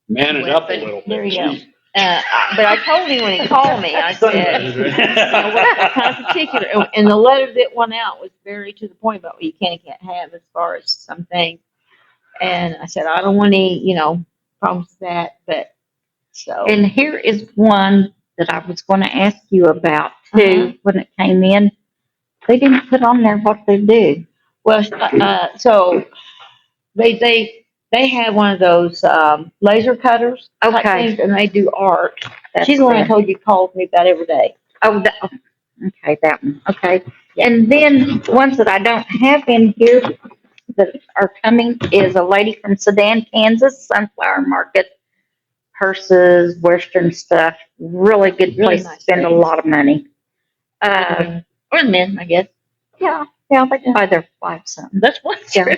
man it up a little bit. There you go. Jeez. but I told him when he called me, I said, what kind of particular, and the letter that went out was very to the point about what you can and can't have as far as some things. And I said, I don't want any, problems with that, but, so. And here is one that I was going to ask you about too when it came in. They didn't put on there what they do. Well, so they have one of those laser cutters type Okay. things, and they do art. That's She's the one I it. told you calls me about every day. Oh, okay, that one. Okay. And then ones that I don't have in here that are coming is a lady from Sedan, Kansas, Sunflower Market, purses, Western stuff. Really good Really place nice to spend a things. lot of money. Or the men, I guess. Yeah, they can buy their wife something. That's what. Yeah.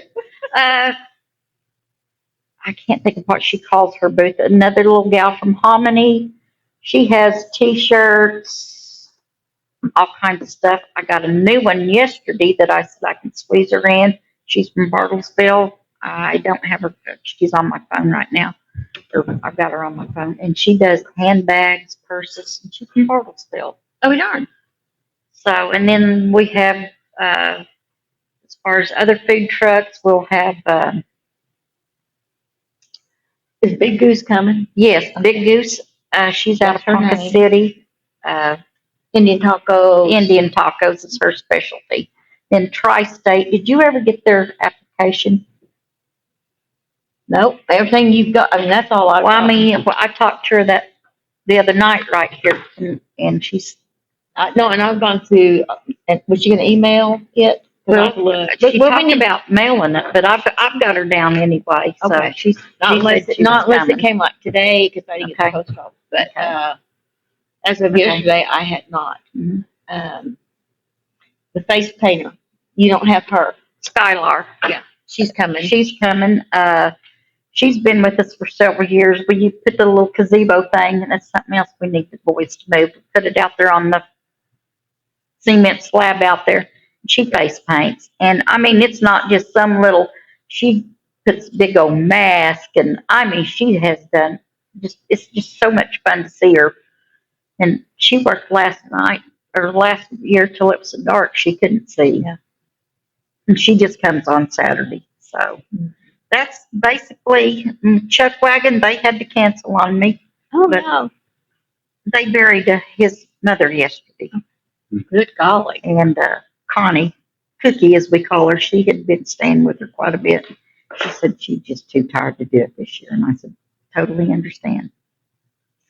I can't think of what she calls her booth. Another little gal from Hominy. She has T-shirts, all kinds of stuff. I got a new one yesterday that I said I can squeeze her in. She's from Bartlesville. I don't have her. She's on my phone right now. I've got her on my phone, and she does handbags, purses, and she's from Bartlesville. Oh, darn. So, and then we have, as far as other food trucks, we'll have, Is Big Goose coming? yes, Big Goose. She's out of That's her Ponca name. City. Indian tacos. Indian tacos is her specialty. Then Tri-State. Did you ever get their application? Nope. Everything you've got. I mean, that's all I. Well, I mean, I talked to her that the other night right here, and she's. No, and I've gone to. And was she going to email it? Well, But she we talked need- about mailing it, but I've got her down anyway. So Okay. she's Not she unless, said she not was unless it coming. came like today, because I didn't get the Okay. post office. But Okay. as of Okay. yesterday, I had not. Mhm. The face painter, you don't have her. Skylar. She's coming. She's coming. She's been with us for several years. We put the little gazebo thing, and that's something else we need the boys to move. Put it out there on the cement slab out there. She face paints, and I mean, it's not just some little. She puts big old mask, and I mean, she has done just. It's just so much fun to see her. And she worked last year till it was so dark she couldn't see. Yeah. And she just comes on Saturday. So that's basically Chuck Wagon. They had to cancel on me. Oh, but- no. They buried his mother yesterday. Good golly. And Connie, Cookie as we call her, she had been staying with her quite a bit. She said she's just too tired to do it this year. And I said, totally understand.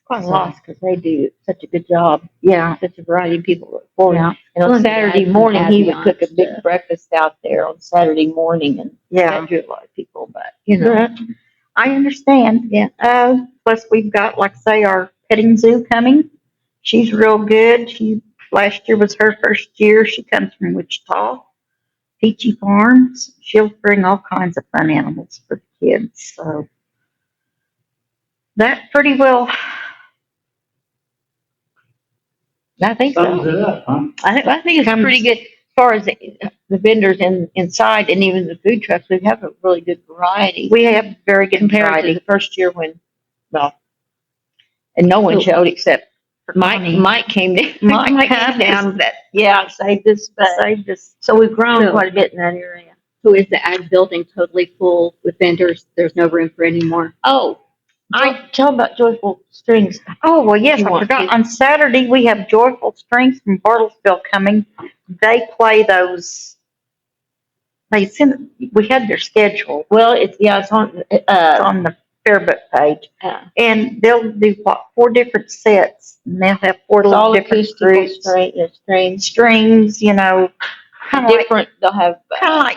Quite a loss because they do such a good job. Yeah. Such a variety of people work for them. Yeah. And on Well, Saturday yeah, morning, he would ambiance cook a big stuff. breakfast out there on Saturday morning, and Yeah. that drew a lot of people. But you know, I understand. Yeah. Plus we've got, like I say, our petting zoo coming. She's real good. Last year was her first year. She comes from Wichita, Peachy Farms. She'll bring all kinds of fun animals for the kids. So that pretty well. I think Sums so. it up, huh? I think it's pretty good as far as the vendors inside and even the food trucks. We have a really good variety We have very good compared to variety. the first year when, well, and no one So- showed except Mike. Connie. Mike came down. Mike came down. that Yeah, saved us, but saved us. so we've grown So- quite a bit in that area. So is the ag building totally full with vendors? There's no room for any more? Oh, I tell about Joyful Strings. Oh, well, yes, You I want forgot. to? On Saturday, we have Joyful Strings from Bartlesville coming. They play those. We had their schedule. Well, it's on. It's on the Fairbook page. And they'll do what, 4 different sets. And they'll have 4 It's all different acoustical groups. strings. Strings, kind of like, Different. They'll have.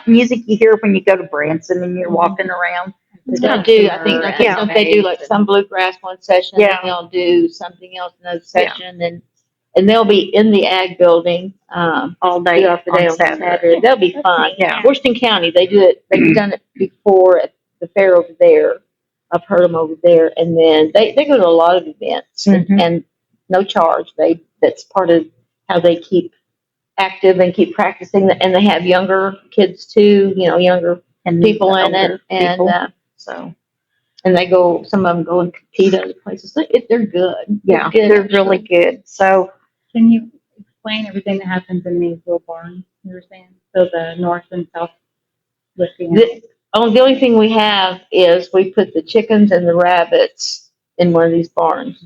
music you hear when you go to Branson and you're walking around. They'll do. I think like Yeah. some, they do like some bluegrass one session, Yeah. and they'll do something else another session, and they'll be in the ag building All day throughout the day on on Saturday. Saturday. They'll be fun. Yeah. Washington County, they do it. They've done it before at the fair over there. I've heard them over there, and then they go to a lot of events Mhm. and no charge. That's part of how they keep active and keep practicing. And they have younger kids too, younger And people in it, older and people. So and they go. Some of them go and compete other places. They're good. yeah, good, they're really good. So Can you explain everything that happens in these little barns you were saying? So the north and south lifting. The only thing we have is we put the chickens and the rabbits in one of these barns.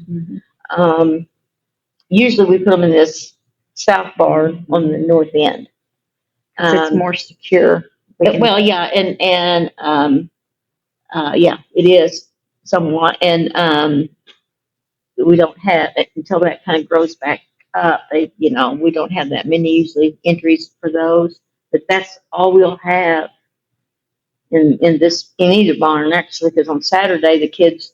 Usually we put them in this south barn on the north end. 'cause it's more secure. Well, yeah, and yeah, it is somewhat, and we don't have until that kind of grows back up. We don't have that many usually entries for those, but that's all we'll have in either barn actually, because on Saturday the kids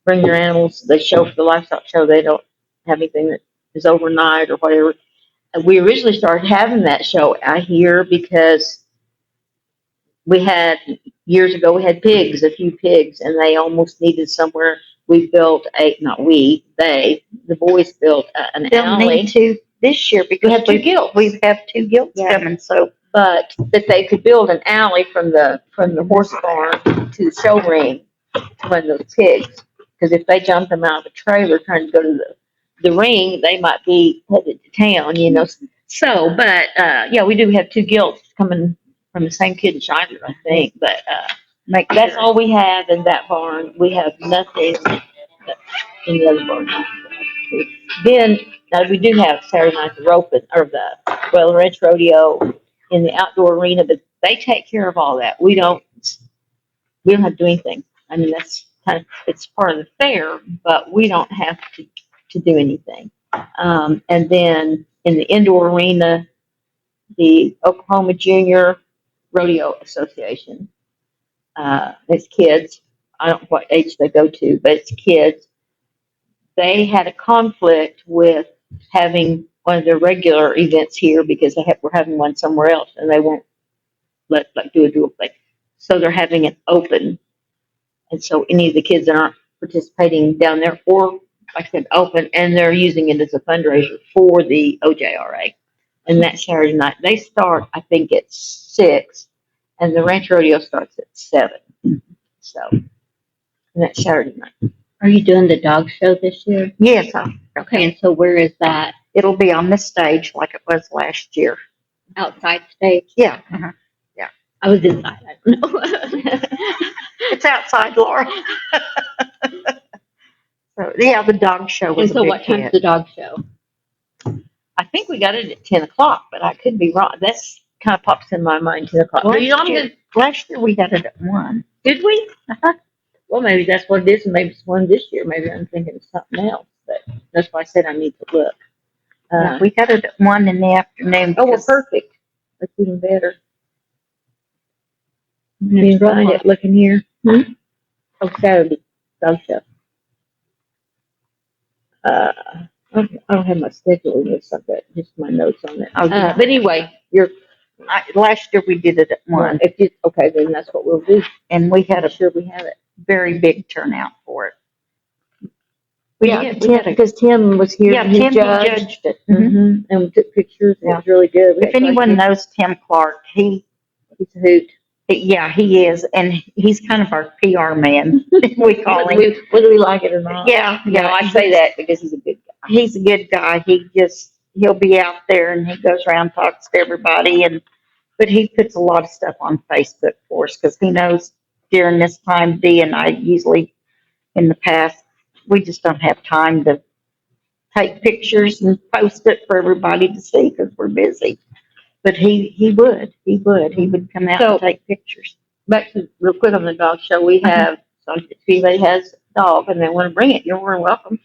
bring their animals. They show for the livestock show. They don't have anything that is overnight or whatever. And we originally started having that show out here because we had years ago we had pigs, a few pigs, and they almost needed somewhere. We built the boys built an They'll alley. need to this year because We have 2 gilts. We have 2 gilts Yeah. coming. So But that they could build an alley from the horse barn to the show ring to run those pigs. Because if they jumped them out of a trailer trying to go to the ring, they might be headed to town, So, but yeah, we do have 2 gilts coming from the same kid in Shiler, I think. But that's all we have in that barn. We have nothing in the other barn. Then we do have Saturday night the roping or the ranch rodeo in the outdoor arena, but they take care of all that. We don't have to do anything. I mean, that's it's part of the fair, but we don't have to do anything. And then in the indoor arena, the Oklahoma Junior Rodeo Association, it's kids. I don't know what age they go to, but it's kids. They had a conflict with having one of their regular events here because we're having one somewhere else, and they won't do a dual thing. So they're having it open, and so any of the kids that aren't participating down there, or like I said, open, and they're using it as a fundraiser for the OJRA. And that Saturday night they start, I think, at 6, and the ranch rodeo starts at 7. So, and that's Saturday night. Are you doing the dog show this year? yes, Okay, and so where is that? it'll be on the stage like it was last year. Outside stage? Yeah, I was inside, I don't know. it's outside, Laura. So yeah, the dog show And was so a big what time's hit. the dog show? I think we got it at 10 o'clock, but I could be wrong. That's kind of pops in my mind, 10 o'clock. Last year we had it at 1. Did we? Well, maybe that's what it is, and maybe it's one this year. Maybe I'm thinking of something else, but that's why I said I need to look. We had it at 1 in the afternoon. Oh, well, because- perfect. That's even better. It's You real find hot. it looking here. Oh, Saturday, dog show. I don't have my schedule in this, I've got just my notes on it. Oh, yeah. But anyway, Last year we did it at one, if you, okay, then that's what we'll do. and we had I'm a sure we have it. very big turnout for it. We Yeah, did. We had a, because Tim was here. yeah, and he Tim judged. judged it. Mhm. Mhm, and we took pictures, and it Yeah. was really good. We If had anyone questions. knows Tim Clark, He's a hoot. yeah, he is, and he's kind of our PR man. We call him. Whether we like it or not. Yeah, No, I say that because he's a good guy. He's a good guy. He'll be out there and he goes around, talks to everybody, but he puts a lot of stuff on Facebook for us because he knows during this time, Dee and I usually in the past, we just don't have time to take pictures and post it for everybody to see because we're busy. But he would come out So- and take pictures. Back to real quick on the dog show, we have, so if anybody has a dog and they want to bring it, you're more than welcome.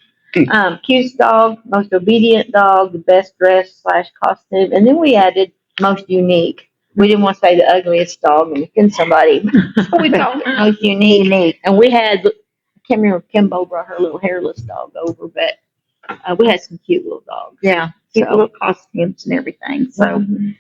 Cutest dog, most obedient dog, the best dressed / costume, and then we added most unique. We didn't want to say the ugliest dog and offend somebody, so we called it most unique. And we had, I can't remember if Kimbo brought her little hairless dog over, but we had some cute little dogs. Yeah, cute So- little costumes and everything. So, Mhm.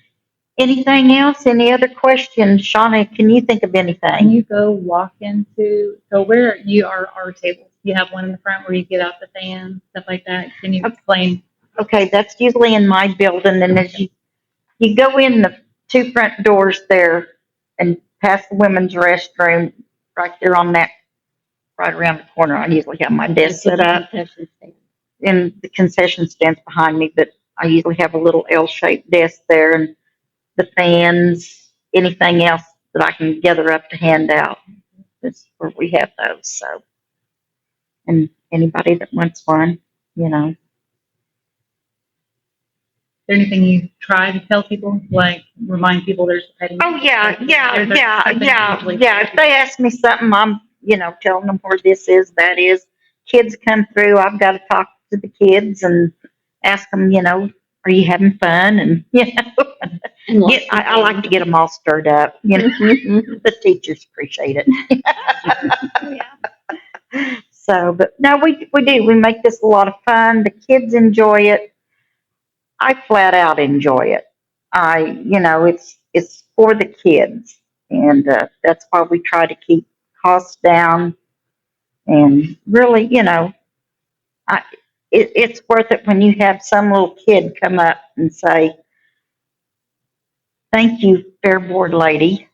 anything else? Any other questions? Shauna, can you think of Can anything? you go walk into, so where you are, our tables, you have one in the front where you get out the fan, stuff like that. Can you explain? Okay, that's usually in my building, and as you go in the two front doors there and past the women's restroom, right there on that, right around the corner, I usually have my desk set up, and the concession stands behind me, but I usually have a little L-shaped desk there, and the fans, anything else that I can gather up to hand out. That's where we have those, so. And anybody that wants one, you know. Is there anything you try to tell people, like remind people there's a petting? Oh, yeah, yeah, There's yeah, something yeah, usually- yeah. If they ask me something, I'm, telling them where this is, that is. Kids come through, I've got to talk to the kids and ask them, are you having fun? And, I like to get them all stirred up, The teachers appreciate it. Oh, yeah. So, but no, we do. We make this a lot of fun. The kids enjoy it. I flat out enjoy it. It's for the kids, and that's why we try to keep costs down. And really, it's worth it when you have some little kid come up and say, "Thank you, fair board lady.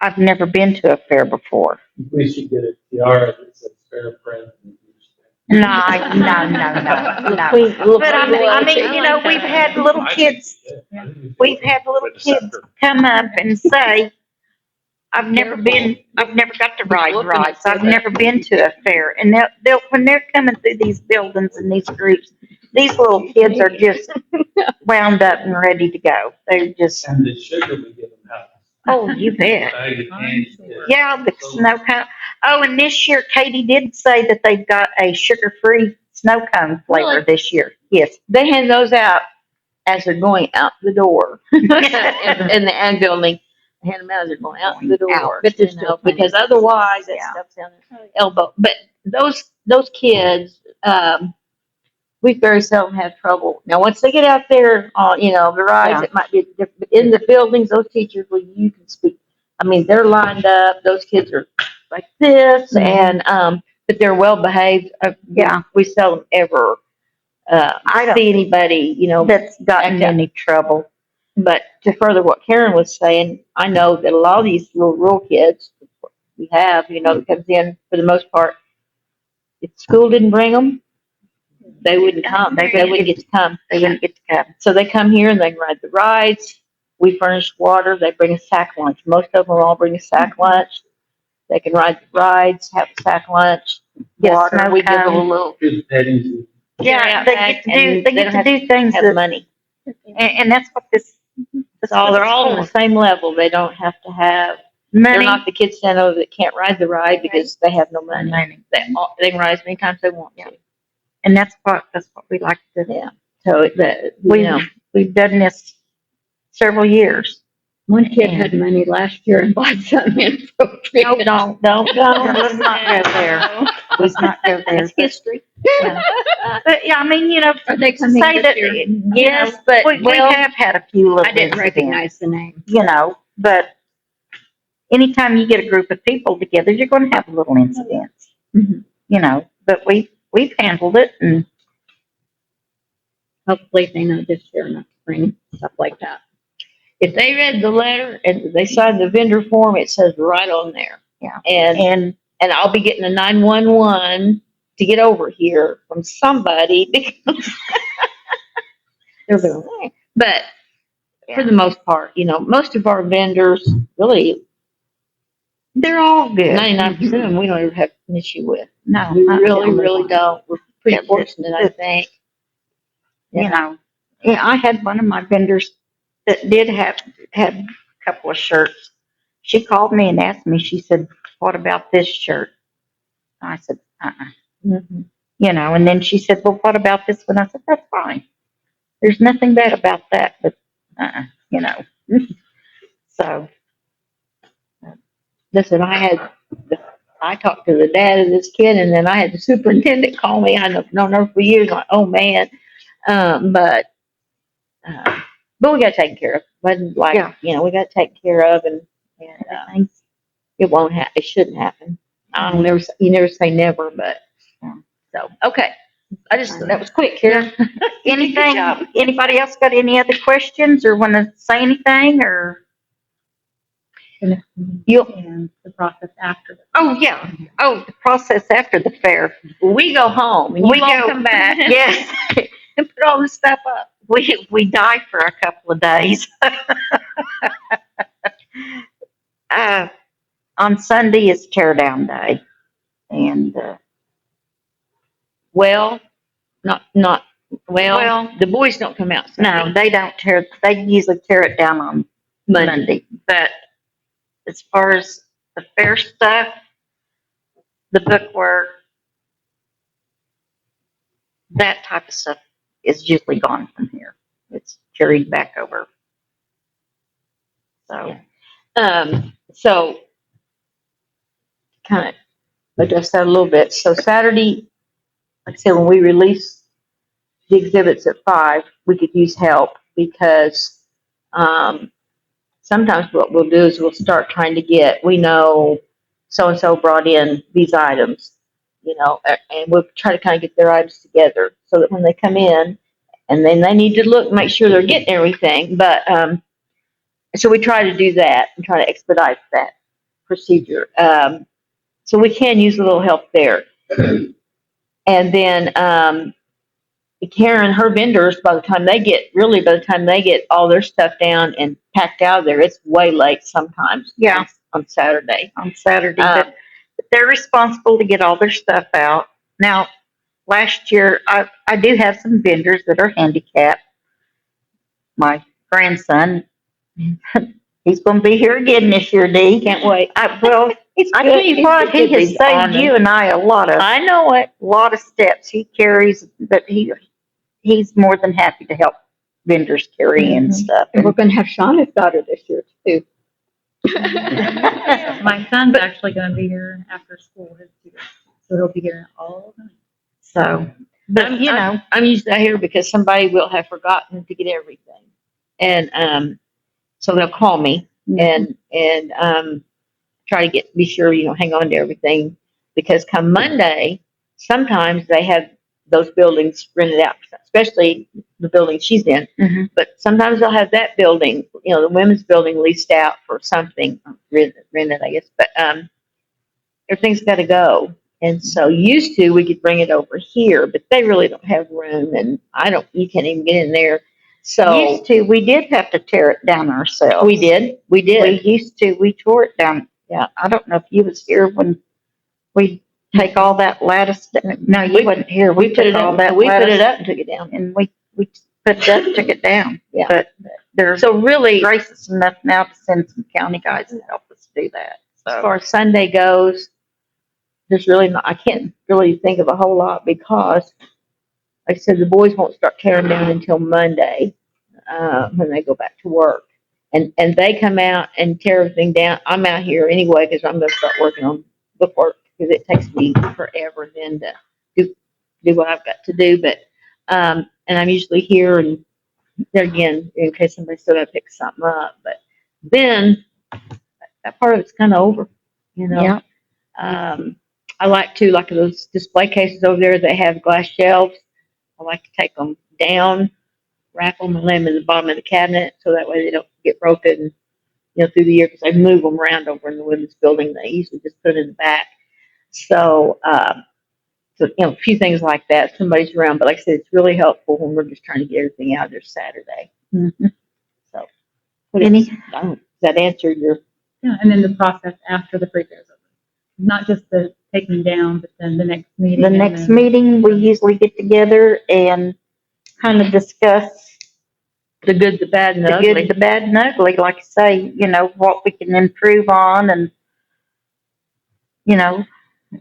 I've never been to a fair before." We should get a tiara that says fair friend. No, no. But I mean, we've had little kids. We've had little kids come up and say, I've never got to ride rides. I've never been to a fair. And they'll when they're coming through these buildings and these groups, these little kids are just wound up and ready to go. They're just, And the sugar we give them out. oh, you bet. Bag of candy. Yeah, the snow cone. Oh, and this year Katie did say that they've got a sugar-free snow cone flavor Really? this year. Yes. They hand those out as they're going out the door in the ag building. They hand them out as they're going out the door. Out. But there's still, because otherwise that Yeah. stuff's down their elbow. But those kids, we very seldom have trouble. Now, once they get out there on, the rides, Yeah. it might be different. But in the buildings, those teachers, well, you can speak. I mean, they're lined up. Those kids are like this, Mhm. and but they're well behaved. Yeah. We seldom ever I don't see anybody, that's gotten in any trouble. But to further what Karen was saying, I know that a lot of these little rural kids we have, that comes in for the most part, if school didn't bring them, they wouldn't come. They wouldn't get to come. They wouldn't get to come. So they come here and they ride the rides. We furnish water. They bring a sack lunch. Most of them all bring a sack lunch. They can ride the rides, have a sack lunch, Yes, water. no We give them a cone. little Good petting. Yeah, they get to do, and they get don't to do things have that, money. and that's what this. That's So what they're it's all on the for. same level. They don't have to have. They're Money. not the kids stand over that can't ride the ride because they have no money. Money. They can ride as many times as they want to. And that's what we like to. Yeah. So We've done this several years. One kid had money last year and bought something inappropriate. No, don't. Let's not go there. Let's not go there. That's history. Yeah. But yeah, I mean, Are they coming say this that, year? Yes, but, we well, have had a few little I didn't incidents, recognize the name. but anytime you get a group of people together, you're going to have little incidents, Mhm. but we've handled it, and Hopefully they know this year not to bring stuff like that. if they read the letter and they signed the vendor form, it says right on there. Yeah. And I'll be getting a 911 to get over here from somebody because they're going, but for the most part, most of our vendors, really, they're all good. 99% of them, we don't ever have an issue with. No, We not really, the really only one. don't. We're pretty Yeah, fortunate, I think. Yeah, I had one of my vendors that did had a couple of shirts. She called me and asked me. She said, "What about this shirt?" I said, Mhm. And then she said, "Well, what about this one?" I said, "That's fine. There's nothing bad about that, but you know." So Listen, I talked to the dad of this kid, and then I had the superintendent call me. I've known her for years. Like, oh man, but uh, we got taken care of. Wasn't like Yeah. we got taken care of, and everything's it won't happen. It shouldn't happen. I don't never. You never say never, but so okay. That was quick, Karen. anything. Good job. Anybody else got any other questions or want to say anything or? And the process after. Oh yeah. Oh, the process after the fair. We go home, and We you all go- come back Yes. and put all this stuff up. We die for a couple of days. On Sunday is tear down day, and Well, not well. Well, The boys don't come out no, Sunday. they don't tear. They usually tear it down on Monday. But as far as the fair stuff, the bookwork, that type of stuff is usually gone from here. It's carried back over. So So kind of adjust that a little bit. So Saturday, like I said, when we release the exhibits at 5, we could use help because sometimes what we'll do is we'll start trying to we know so and so brought in these items, and we'll try to kind of get their items together so that when they come in, and then they need to look, make sure they're getting everything. But so we try to do that and try to expedite that procedure. So we can use a little help there. And then Karen, her vendors, by the time they get all their stuff down and packed out of there, it's way late sometimes. Yeah. On Saturday. on Saturday, but they're responsible to get all their stuff out. Now, last year, I do have some vendors that are handicapped. My grandson, he's going to be here again this year, Dee. Can't wait. I tell you what, he has saved you and I a lot I know it. steps he carries, but he's more than happy to help vendors carry in stuff. And we're going to have Shauna's daughter this year too. My son's actually going to be here after school, so he'll be here all the time. So, but I'm usually here because somebody will have forgotten to get everything, and so they'll call me and try to be sure hang on to everything, because come Monday, sometimes they have those buildings rented out, especially the building she's in. Mm-hmm. But sometimes they'll have that building, the women's building, leased out for something, rented, I guess. But everything's got to go. And so used to, we could bring it over here, but they really don't have room, and you can't even get in there. So used to, we did have to tear it down ourselves. we did. We tore it down. Yeah, I don't know if you was here when we take all that lattice. No, you wasn't here. We put it all up. that We put lattice it up and took it down. and we put it up, took it down. Yeah. But they're So really, gracious enough now to send some county guys to help us do that. as So far as Sunday goes, there's really not. I can't really think of a whole lot because, like I said, the boys won't start tearing down until Monday when they go back to work. and they come out and tear everything down. I'm out here anyway because I'm going to start working on the work because it takes me forever then to do what I've got to do. But and I'm usually here and there again in case somebody still got to pick something up. But then that part of it's kind of over, you know. Yeah. I like to like those display cases over there that have glass shelves. I like to take them down, wrap them, and lay them in the bottom of the cabinet so that way they don't get broken, you know, through the year because I move them around over in the women's building. They usually just put it in the back. So, so you know, a few things like that. Somebody's around, but like I said, it's really helpful when we're just trying to get everything out there Saturday. Mm-hmm. So, Does does that answer your? Yeah, and then the process after the free fair is over. Not just the taking down, but then the next meeting. the next meeting, we usually get together and kind of discuss The good, the bad, and the the ugly. good, the bad, and ugly. Like I say, you know, what we can improve on, and you know,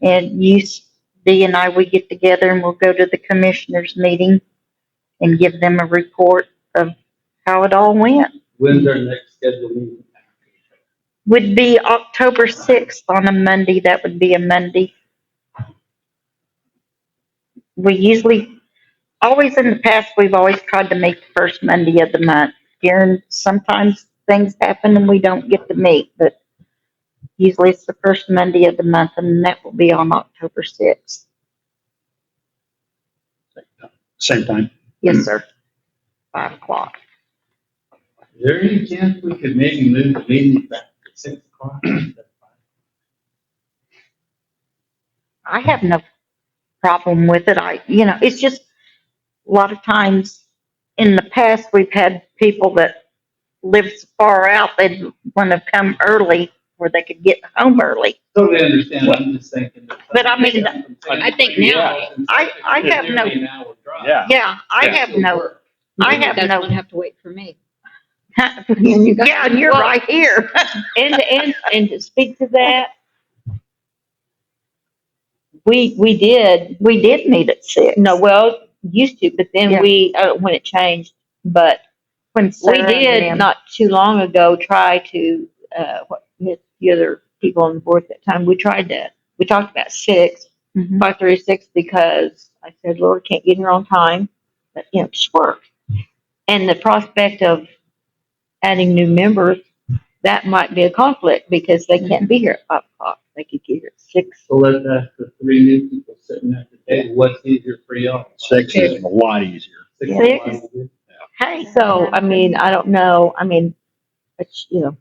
and Dee and I, we get together and we'll go to the commissioners meeting and give them a report of how it all went. When's our next scheduled meeting? Would be October 6th on a Monday. That would be a Monday. We usually, always in the past, we've always tried to make the first Monday of the month. During, sometimes things happen and we don't get to meet, but usually it's the first Monday of the month, and that will be on October 6th. Same time. Yes, sir. 5 o'clock. Is there any chance we could maybe move the meeting back to 6 o'clock? I have no problem with it. You know, it's just a lot of times in the past, we've had people that live so far out, they'd want to come early where they could get home early. Totally understand, I'm just thinking. that- But I mean, I think now- I have no- It'd be an hour drive. Yeah. Yeah, I Yeah. have no, I maybe have that's no, gonna have to wait for me. yeah, and you're Well- right here. And to speak to that, we did. We did meet at 6. No, well, used to, but then Yeah. when it changed, but When we Sarah and did them- not too long ago try to, the other people on the board at that time, we talked about 6, Mhm. 5:36 because I said, Lord, can't get here on time, but you know, just work. And the prospect of adding new members, that might be a conflict because they can't be here at 5 o'clock. They could get here at 6. So let's ask the 3 new people sitting at the table, what's easier for y'all? 6 is a lot easier. 6 is Six. fine. Hey, So, I mean, I don't know. I mean, it's, you know,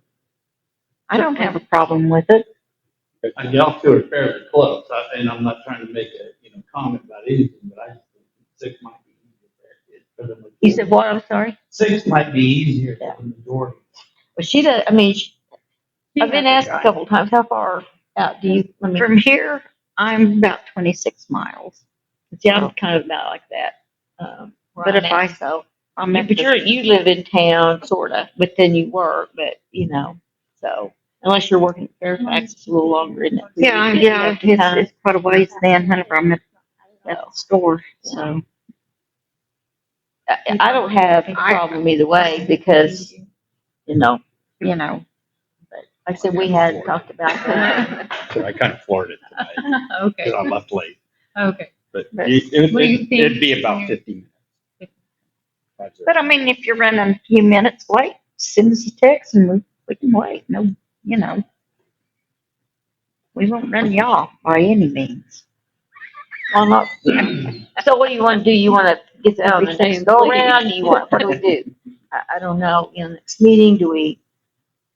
I don't have a problem with it. And y'all two are fairly close, and I'm not trying to make a, comment about anything, but I just think 6 might be easier for the majority. you said what? I'm sorry. 6 might be easier for the majority. Well, she does. I mean, I've been asked a couple of times, how far out do you? I mean, From here, I'm about 26 miles. see, I'm kind of about like that. Where But I'm if at, I- so, I'm but at the- you live in town, sorta, but then you work, but you know, so unless you're working at Fairfax, it's a little longer, isn't it? Yeah, You yeah, have to time. it's quite a ways then, whenever I'm at the store, so. I don't have a problem either way because, you know, You know, like I said, we had talked about that. So I kind of floored it tonight Okay, because I left late. okay. But But- What do you think? it'd be about 15 minutes. That's it. but I mean, if you're running a few minutes late, send us a text and we can wait. No, you know. We won't run you off by any means. Well, not, so what do you want to do? You want to get that on the next go around? You want, what do we do? I don't know. In the next meeting, do we?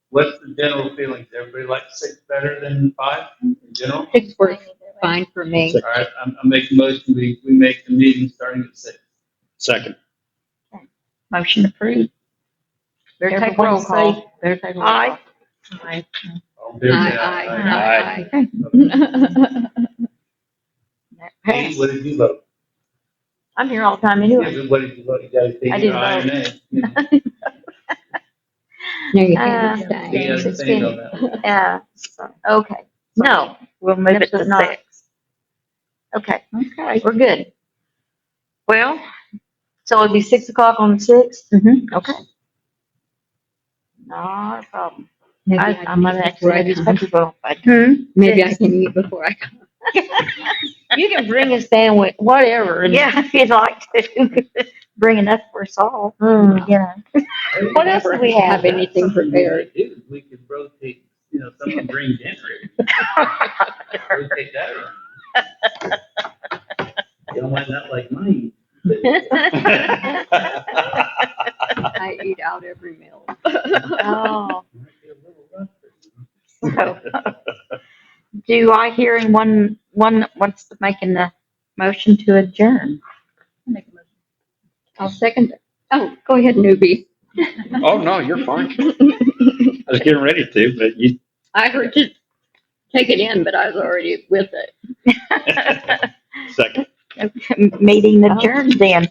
What's the general feelings? Everybody like 6 better than 5 in general? 6 works fine for me. All right, I'm making a motion, we make the meeting starting at 6. Second. Motion approved. Better take Everyone roll call. say Better take roll aye. call. Aye. All in favor, say Aye, aye. That Kate, passed. what did you vote? I'm here all the time Yeah, anyway. but what did you vote? You gotta take I your didn't aye or vote. nay. You know. No, you can't You stay. gotta abstain on that one. Yeah. Okay. No, We'll move it to Absolutely not. 6. okay. Okay. We're good. Well, So it'll be 6 o'clock on the 6th? mhm. Okay. Not a problem. Maybe I I'm can gonna eat before I actually come. schedule. Maybe I can eat before I come. You can bring a sandwich, whatever. and- Yeah, if you'd like to. Bring enough for us all, Mm. you know. What else do we have? Anything Something we prepared. might do, we could rotate, someone bring dinner. Rotate that around. You don't mind that like mine. I eat out every meal. Oh, Might be a little rough. so, do I hear one that wants to make a motion to adjourn? Make a motion. I'll second it. Oh, go ahead, newbie. Oh, no, you're fine. I was getting ready to, but you, I heard you take it in, but I was already with it. second. Meeting adjourned then.